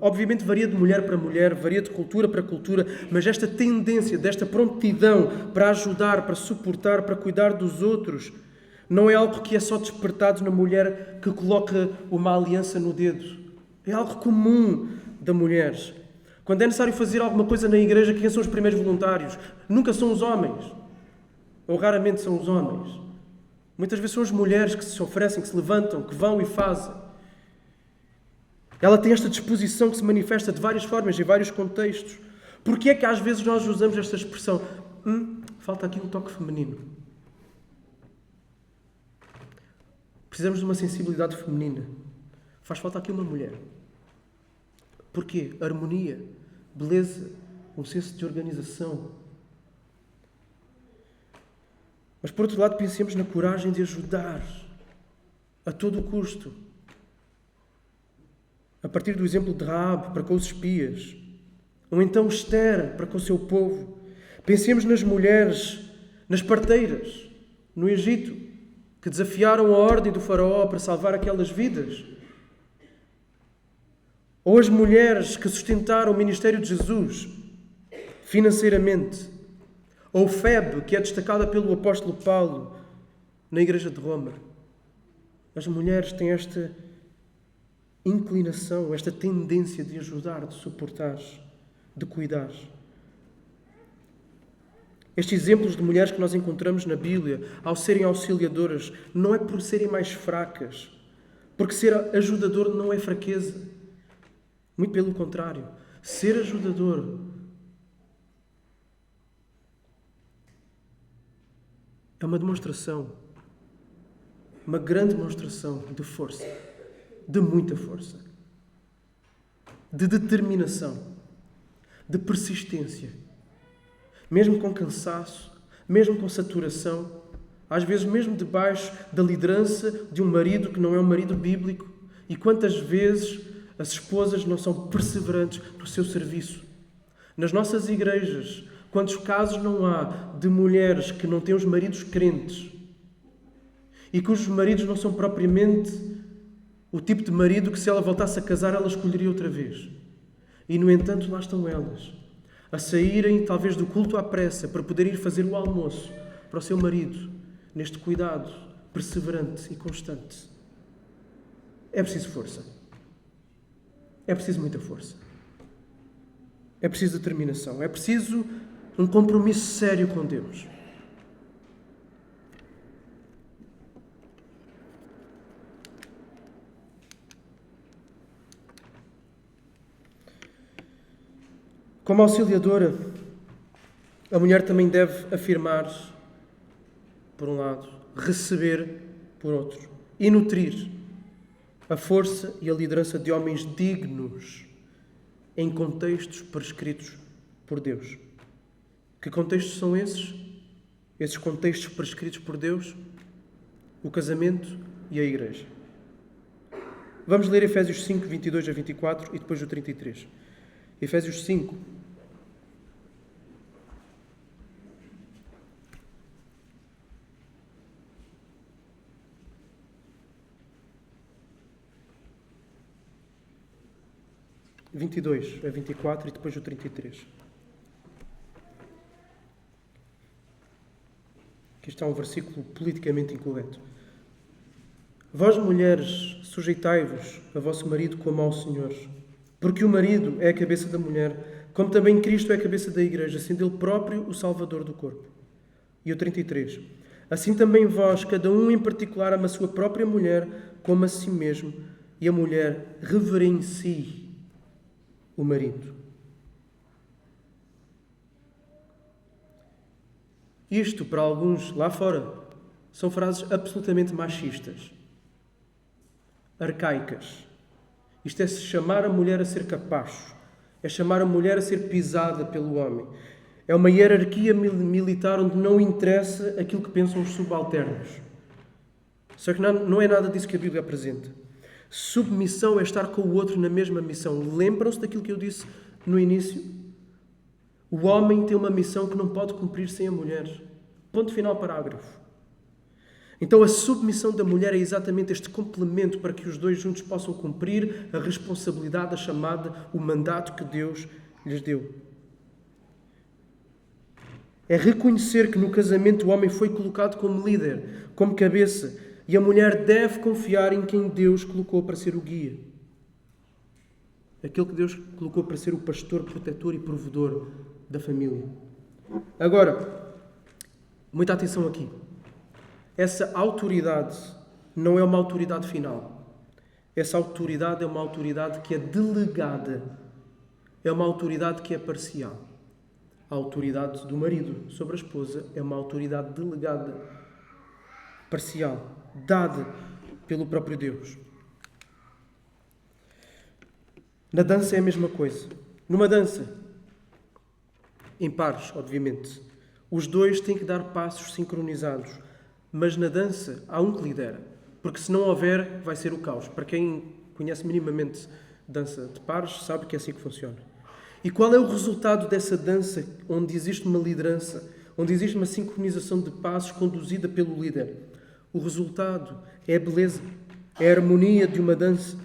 Obviamente varia de mulher para mulher, varia de cultura para cultura, mas esta tendência, desta prontidão para ajudar, para suportar, para cuidar dos outros, não é algo que é só despertado na mulher que coloca uma aliança no dedo. É algo comum da mulher. Quando é necessário fazer alguma coisa na igreja, quem são os primeiros voluntários? Nunca são os homens. Ou raramente são os homens. Muitas vezes são as mulheres que se oferecem, que se levantam, que vão e fazem. Ela tem esta disposição que se manifesta de várias formas, em vários contextos. Porquê é que às vezes nós usamos esta expressão? Falta aqui um toque feminino. Precisamos de uma sensibilidade feminina. Faz falta aqui uma mulher. Porquê? Harmonia, beleza, um senso de organização. Mas, por outro lado, pensemos na coragem de ajudar a todo o custo. A partir do exemplo de Raabe para com os espias, ou então Esther para com o seu povo. Pensemos nas mulheres, nas parteiras, no Egito, que desafiaram a ordem do faraó para salvar aquelas vidas. Ou as mulheres que sustentaram o ministério de Jesus financeiramente. Ou Febe, que é destacada pelo apóstolo Paulo na igreja de Roma. As mulheres têm esta inclinação, esta tendência de ajudar, de suportar, de cuidar. Estes exemplos de mulheres que nós encontramos na Bíblia, ao serem auxiliadoras, não é por serem mais fracas, porque ser ajudador não é fraqueza. Muito pelo contrário. Ser ajudador é uma demonstração, uma grande demonstração de força, de muita força, de determinação, de persistência. Mesmo com cansaço, mesmo com saturação, às vezes mesmo debaixo da liderança de um marido que não é um marido bíblico. E quantas vezes as esposas não são perseverantes no seu serviço? Nas nossas igrejas, quantos casos não há de mulheres que não têm os maridos crentes e cujos maridos não são propriamente o tipo de marido que, se ela voltasse a casar, ela escolheria outra vez. E, no entanto, lá estão elas, a saírem talvez do culto à pressa para poder ir fazer o almoço para o seu marido, neste cuidado perseverante e constante. É preciso força. É preciso muita força. É preciso determinação. É preciso um compromisso sério com Deus. Como auxiliadora, a mulher também deve afirmar, por um lado, receber, por outro, e nutrir a força e a liderança de homens dignos em contextos prescritos por Deus. Que contextos são esses? Esses contextos prescritos por Deus? O casamento e a igreja. Vamos ler Efésios 5, 22 a 24 e depois o 33. Efésios 5. (22) 22 a 24 e depois o 33. Aqui está um versículo politicamente incorreto. Vós, mulheres, sujeitai-vos a vosso marido como ao Senhor, porque o marido é a cabeça da mulher, como também Cristo é a cabeça da igreja, sendo Ele próprio o Salvador do corpo. E o 33. Assim também vós, cada um em particular, ama a sua própria mulher como a si mesmo, e a mulher reverencie o marido. Isto, para alguns lá fora, são frases absolutamente machistas, arcaicas. Isto é chamar a mulher a ser capacho, é chamar a mulher a ser pisada pelo homem. É uma hierarquia militar onde não interessa aquilo que pensam os subalternos. Só que não é nada disso que a Bíblia apresenta. Submissão é estar com o outro na mesma missão. Lembram-se daquilo que eu disse no início? O homem tem uma missão que não pode cumprir sem a mulher. Ponto final, parágrafo. Então a submissão da mulher é exatamente este complemento para que os dois juntos possam cumprir a responsabilidade, a chamada, o mandato que Deus lhes deu. É reconhecer que no casamento o homem foi colocado como líder, como cabeça, e a mulher deve confiar em quem Deus colocou para ser o guia. Aquele que Deus colocou para ser o pastor, protetor e provedor da família. Agora, muita atenção aqui. Essa autoridade não é uma autoridade final. Essa autoridade é uma autoridade que é delegada. É uma autoridade que é parcial. A autoridade do marido sobre a esposa é uma autoridade delegada, parcial, dada pelo próprio Deus. Na dança é a mesma coisa. Numa dança, em pares, obviamente, os dois têm que dar passos sincronizados. Mas na dança há um que lidera. Porque se não houver, vai ser o caos. Para quem conhece minimamente dança de pares, sabe que é assim que funciona. E qual é o resultado dessa dança onde existe uma liderança, onde existe uma sincronização de passos conduzida pelo líder? O resultado é a beleza, é a harmonia de uma dança.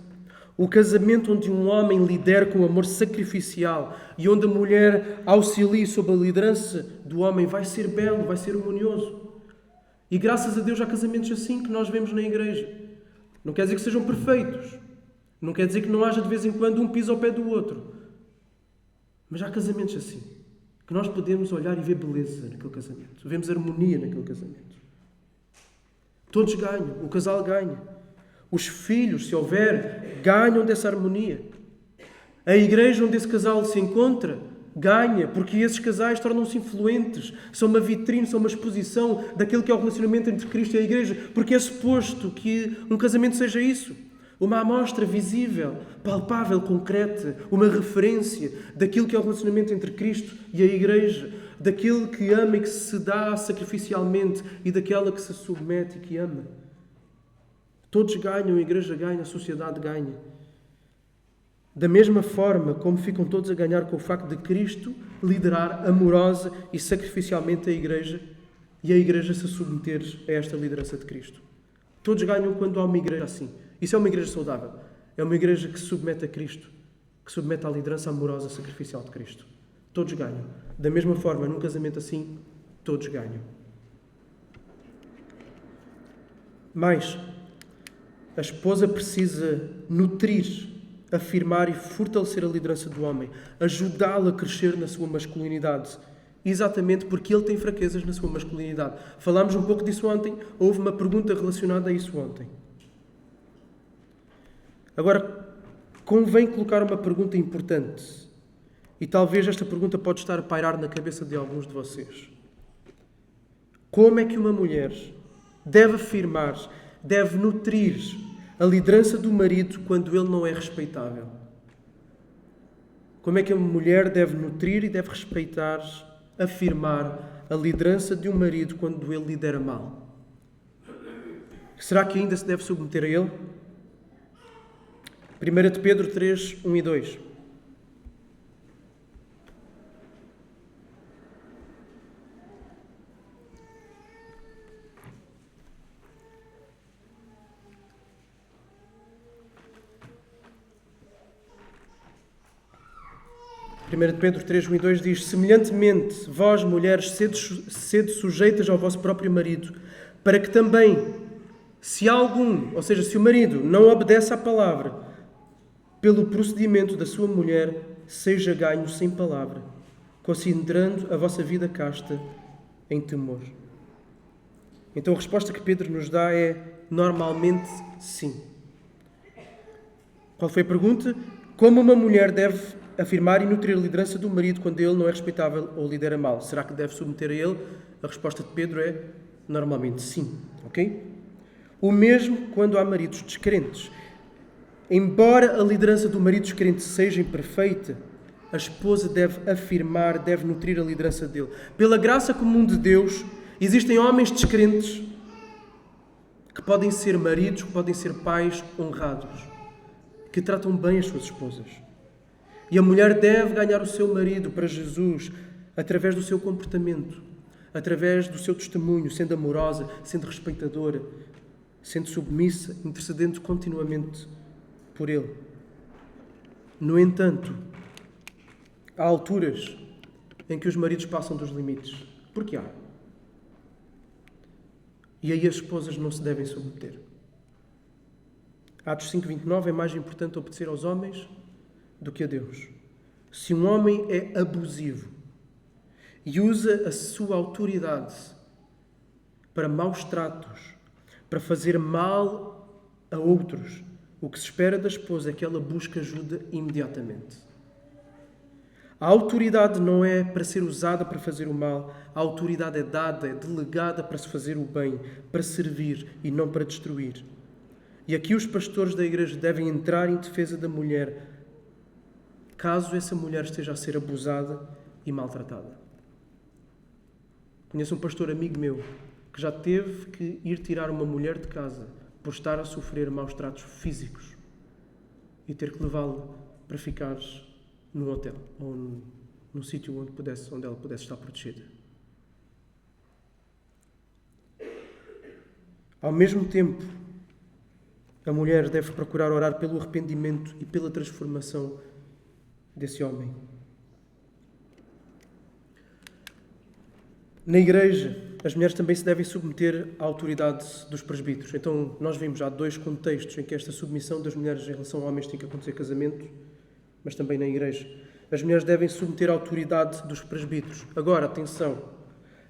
O casamento onde um homem lidera com amor sacrificial e onde a mulher auxilia sob a liderança do homem vai ser belo, vai ser harmonioso. E graças a Deus há casamentos assim que nós vemos na igreja. Não quer dizer que sejam perfeitos. Não quer dizer que não haja de vez em quando um piso ao pé do outro. Mas há casamentos assim, que nós podemos olhar e ver beleza naquele casamento. Vemos harmonia naquele casamento. Todos ganham, o casal ganha. Os filhos, se houver, ganham dessa harmonia. A igreja onde esse casal se encontra ganha, porque esses casais tornam-se influentes. São uma vitrine, são uma exposição daquilo que é o relacionamento entre Cristo e a igreja. Porque é suposto que um casamento seja isso. Uma amostra visível, palpável, concreta, uma referência daquilo que é o relacionamento entre Cristo e a Igreja, daquele que ama e que se dá sacrificialmente e daquela que se submete e que ama. Todos ganham, a Igreja ganha, a sociedade ganha. Da mesma forma como ficam todos a ganhar com o facto de Cristo liderar amorosa e sacrificialmente a Igreja e a Igreja se submeter a esta liderança de Cristo. Todos ganham quando há uma igreja assim. Isso é uma igreja saudável. É uma igreja que se submete a Cristo, que se submete à liderança amorosa sacrificial de Cristo. Todos ganham. Da mesma forma, num casamento assim, todos ganham. Mas a esposa precisa nutrir, afirmar e fortalecer a liderança do homem, ajudá-lo a crescer na sua masculinidade, exatamente porque ele tem fraquezas na sua masculinidade. Falámos um pouco disso ontem, houve uma pergunta relacionada a isso ontem. Agora, convém colocar uma pergunta importante, e talvez esta pergunta pode estar a pairar na cabeça de alguns de vocês. Como é que uma mulher deve afirmar, deve nutrir a liderança do marido quando ele não é respeitável? Como é que a mulher deve nutrir e deve respeitar, afirmar a liderança de um marido quando ele lidera mal? Será que ainda se deve submeter a ele? 1 de Pedro 3, 1 e 2. Primeiro de Pedro 3, 1 e 2 diz: semelhantemente, vós, mulheres, sede sujeitas ao vosso próprio marido, para que também, se algum, ou seja, se o marido não obedece à palavra, pelo procedimento da sua mulher, seja ganho sem palavra, considerando a vossa vida casta em temor. Então a resposta que Pedro nos dá é, normalmente, sim. Qual foi a pergunta? Como uma mulher deve afirmar e nutrir a liderança do marido quando ele não é respeitável ou lidera mal? Será que deve submeter a ele? A resposta de Pedro é, normalmente, sim. Ok? O mesmo quando há maridos descrentes. Embora a liderança do marido descrente seja imperfeita, a esposa deve afirmar, deve nutrir a liderança dele. Pela graça comum de Deus, existem homens descrentes que podem ser maridos, que podem ser pais honrados, que tratam bem as suas esposas. E a mulher deve ganhar o seu marido para Jesus através do seu comportamento, através do seu testemunho, sendo amorosa, sendo respeitadora, sendo submissa, intercedendo continuamente por ele. No entanto, há alturas em que os maridos passam dos limites. Porque há. E aí as esposas não se devem submeter. Atos 5:29 é mais importante obedecer aos homens do que a Deus. Se um homem é abusivo e usa a sua autoridade para maus tratos, para fazer mal a outros, o que se espera da esposa é que ela busque ajuda imediatamente. A autoridade não é para ser usada para fazer o mal. A autoridade é dada, é delegada para se fazer o bem, para servir e não para destruir. E aqui os pastores da igreja devem entrar em defesa da mulher, caso essa mulher esteja a ser abusada e maltratada. Conheço um pastor amigo meu que já teve que ir tirar uma mulher de casa por estar a sofrer maus tratos físicos e ter que levá-la para ficar num hotel ou num sítio onde ela pudesse estar protegida. Ao mesmo tempo, a mulher deve procurar orar pelo arrependimento e pela transformação desse homem. Na igreja, as mulheres também se devem submeter à autoridade dos presbíteros. Então, nós vimos já 2 contextos em que esta submissão das mulheres em relação a homens tem que acontecer casamento, mas também na igreja. As mulheres devem submeter à autoridade dos presbíteros. Agora, atenção,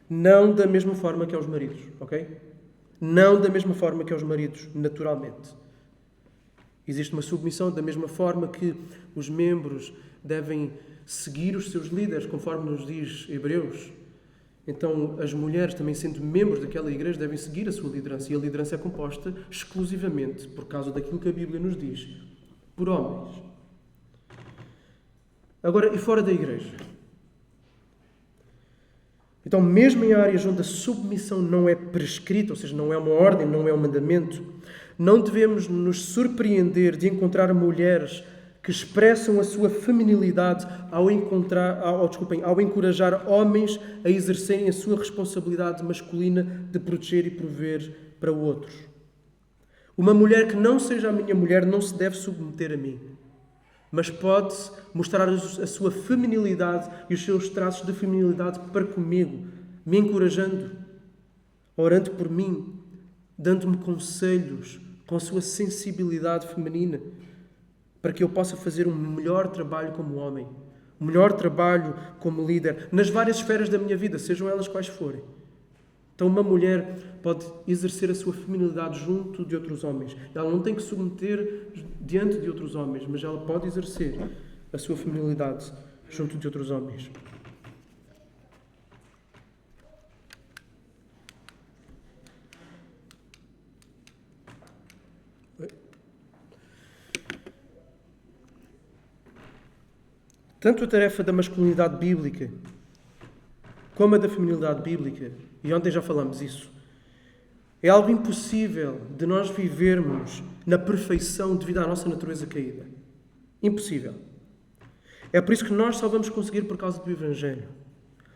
não da mesma forma que aos maridos, ok? Não da mesma forma que aos maridos, naturalmente. Existe uma submissão da mesma forma que os membros devem seguir os seus líderes, conforme nos diz Hebreus. Então, as mulheres, também sendo membros daquela igreja, devem seguir a sua liderança. E a liderança é composta exclusivamente, por causa daquilo que a Bíblia nos diz, por homens. Agora, e fora da igreja? Então, mesmo em áreas onde a submissão não é prescrita, ou seja, não é uma ordem, não é um mandamento, não devemos nos surpreender de encontrar mulheres que expressam a sua feminilidade ao encorajar homens a exercerem a sua responsabilidade masculina de proteger e prover para outros. Uma mulher que não seja a minha mulher não se deve submeter a mim, mas pode mostrar a sua feminilidade e os seus traços de feminilidade para comigo, me encorajando, orando por mim, dando-me conselhos com a sua sensibilidade feminina, para que eu possa fazer um melhor trabalho como homem, um melhor trabalho como líder, nas várias esferas da minha vida, sejam elas quais forem. Então uma mulher pode exercer a sua feminilidade junto de outros homens. Ela não tem que se submeter diante de outros homens, mas ela pode exercer a sua feminilidade junto de outros homens. Tanto a tarefa da masculinidade bíblica como a da feminilidade bíblica, e ontem já falamos isso, é algo impossível de nós vivermos na perfeição devido à nossa natureza caída. Impossível. É por isso que nós só vamos conseguir por causa do Evangelho,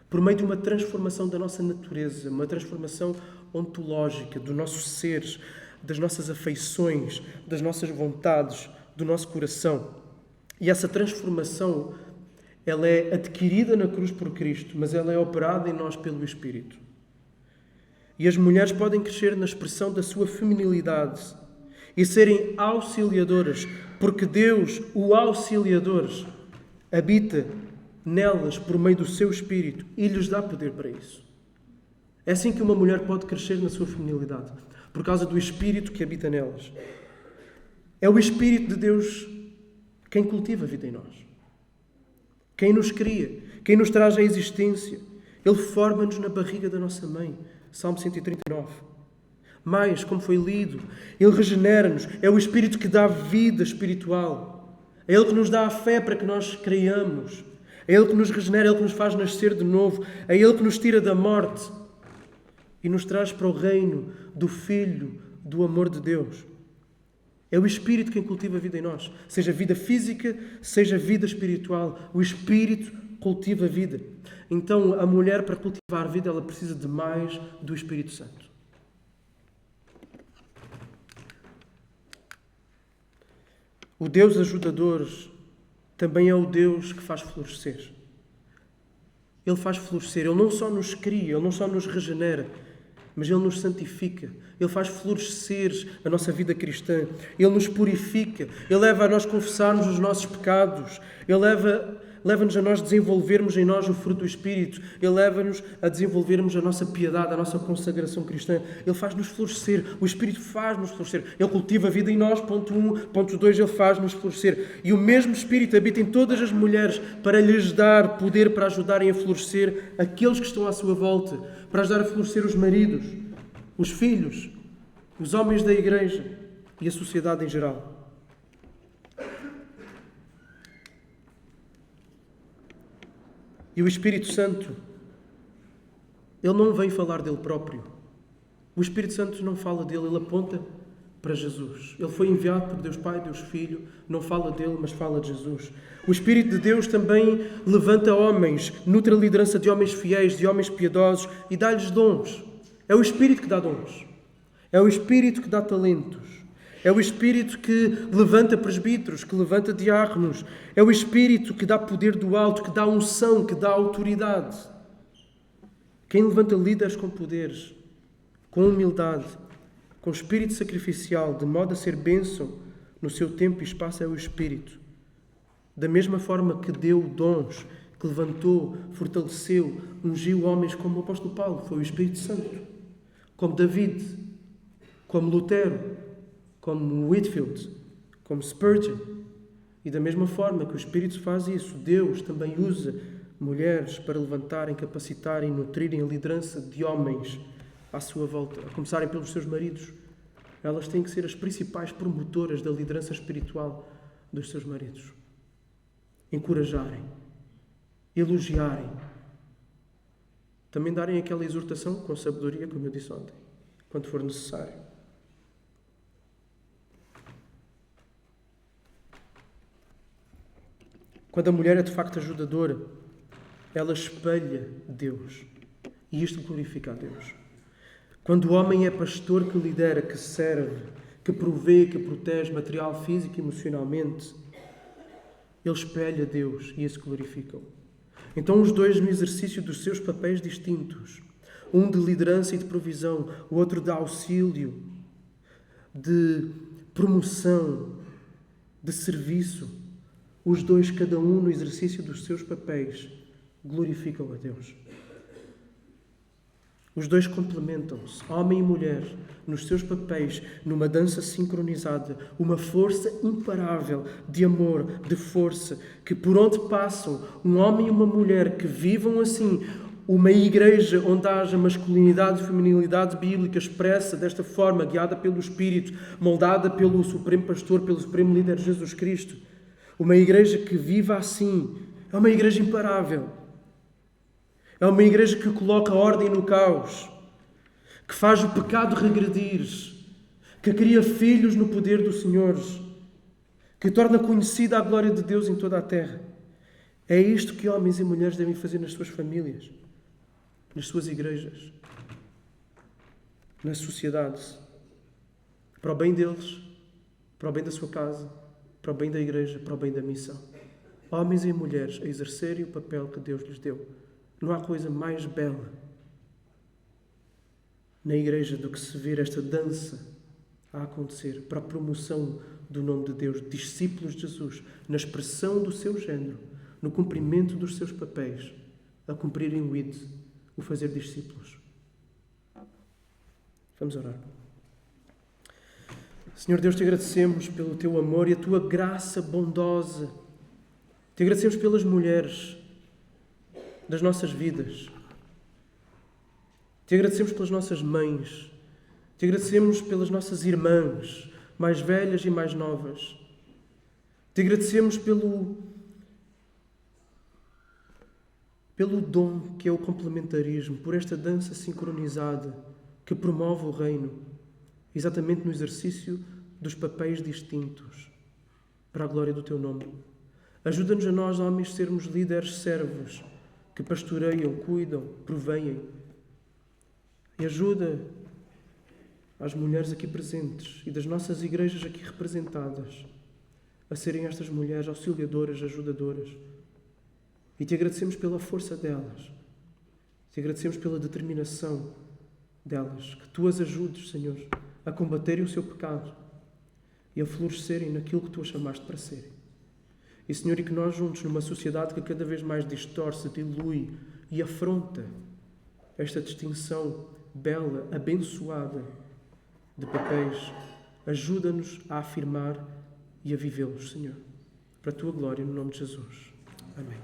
por meio de uma transformação da nossa natureza, uma transformação ontológica do nosso ser, das nossas afeições, das nossas vontades, do nosso coração. E essa transformação, ela é adquirida na cruz por Cristo, mas ela é operada em nós pelo Espírito. E as mulheres podem crescer na expressão da sua feminilidade e serem auxiliadoras, porque Deus, o auxiliador, habita nelas por meio do seu Espírito e lhes dá poder para isso. É assim que uma mulher pode crescer na sua feminilidade, por causa do Espírito que habita nelas. É o Espírito de Deus quem cultiva a vida em nós. Quem nos cria, quem nos traz à existência. Ele forma-nos na barriga da nossa mãe. Salmo 139. Mais, como foi lido, Ele regenera-nos. É o Espírito que dá vida espiritual. É Ele que nos dá a fé para que nós creiamos. É Ele que nos regenera, é Ele que nos faz nascer de novo. É Ele que nos tira da morte e nos traz para o reino do Filho, do amor de Deus. É o Espírito quem cultiva a vida em nós. Seja vida física, seja vida espiritual. O Espírito cultiva a vida. Então, a mulher, para cultivar a vida, ela precisa de mais do Espírito Santo. O Deus ajudador também é o Deus que faz florescer. Ele faz florescer. Ele não só nos cria, Ele não só nos regenera, mas Ele nos santifica. Ele faz florescer a nossa vida cristã. Ele nos purifica. Ele leva a nós confessarmos os nossos pecados. Ele leva-nos a nós desenvolvermos em nós o fruto do Espírito. Ele leva-nos a desenvolvermos a nossa piedade, a nossa consagração cristã. Ele faz-nos florescer. O Espírito faz-nos florescer. Ele cultiva a vida em nós, ponto 1. Ponto 2, Ele faz-nos florescer. E o mesmo Espírito habita em todas as mulheres para lhes dar poder para ajudarem a florescer aqueles que estão à sua volta, para ajudar a florescer os maridos, os filhos, os homens da igreja e a sociedade em geral. E o Espírito Santo, Ele não vem falar dele próprio. O Espírito Santo não fala dele, Ele aponta para Jesus. Ele foi enviado por Deus Pai, Deus Filho, não fala dele, mas fala de Jesus. O Espírito de Deus também levanta homens, nutre a liderança de homens fiéis, de homens piedosos e dá-lhes dons. É o Espírito que dá dons. É o Espírito que dá talentos. É o Espírito que levanta presbíteros, que levanta diáconos. É o Espírito que dá poder do alto, que dá unção, que dá autoridade. Quem levanta líderes com poderes, com humildade, com espírito sacrificial, de modo a ser bênção no seu tempo e espaço, é o Espírito. Da mesma forma que deu dons, que levantou, fortaleceu, ungiu homens como o apóstolo Paulo, foi o Espírito Santo. Como David, como Lutero, como Whitefield, como Spurgeon. E da mesma forma que o Espírito faz isso, Deus também usa mulheres para levantarem, capacitarem, nutrirem a liderança de homens à sua volta, a começarem pelos seus maridos. Elas têm que ser as principais promotoras da liderança espiritual dos seus maridos. Encorajarem, elogiarem, também darem aquela exortação com sabedoria, como eu disse ontem, quando for necessário. Quando a mulher é de facto ajudadora, ela espelha Deus. E isto glorifica a Deus. Quando o homem é pastor que lidera, que serve, que provê, que protege material, físico e emocionalmente, ele espelha Deus e isso glorifica-o. Então os dois, no exercício dos seus papéis distintos, um de liderança e de provisão, o outro de auxílio, de promoção, de serviço, os dois, cada um no exercício dos seus papéis, glorificam a Deus. Os dois complementam-se, homem e mulher, nos seus papéis, numa dança sincronizada, uma força imparável de amor, de força, que por onde passam, um homem e uma mulher que vivam assim, uma igreja onde haja masculinidade e feminilidade bíblica expressa desta forma, guiada pelo Espírito, moldada pelo Supremo Pastor, pelo Supremo Líder Jesus Cristo. Uma igreja que viva assim, é uma igreja imparável. É uma igreja que coloca ordem no caos, que faz o pecado regredir, que cria filhos no poder do Senhor, que torna conhecida a glória de Deus em toda a terra. É isto que homens e mulheres devem fazer nas suas famílias, nas suas igrejas, na sociedade, para o bem deles, para o bem da sua casa, para o bem da igreja, para o bem da missão. Homens e mulheres a exercerem o papel que Deus lhes deu. Não há coisa mais bela na igreja do que se ver esta dança a acontecer para a promoção do nome de Deus, discípulos de Jesus, na expressão do seu género, no cumprimento dos seus papéis, a cumprirem o ID, o fazer discípulos. Vamos orar. Senhor Deus, te agradecemos pelo teu amor e a tua graça bondosa. Te agradecemos pelas mulheres das nossas vidas. Te agradecemos pelas nossas mães. Te agradecemos pelas nossas irmãs, mais velhas e mais novas. Te agradecemos pelo dom que é o complementarismo, por esta dança sincronizada que promove o reino, exatamente no exercício dos papéis distintos, para a glória do teu nome. Ajuda-nos a nós, homens, sermos líderes servos, que pastoreiam, cuidam, proveem. E ajuda às mulheres aqui presentes e das nossas igrejas aqui representadas a serem estas mulheres auxiliadoras, ajudadoras. E te agradecemos pela força delas. Te agradecemos pela determinação delas. Que tu as ajudes, Senhor, a combaterem o seu pecado e a florescerem naquilo que tu as chamaste para serem. E, Senhor, e que nós juntos, numa sociedade que cada vez mais distorce, dilui e afronta esta distinção bela, abençoada de papéis, ajuda-nos a afirmar e a vivê-los, Senhor. Para a tua glória, no nome de Jesus. Amém.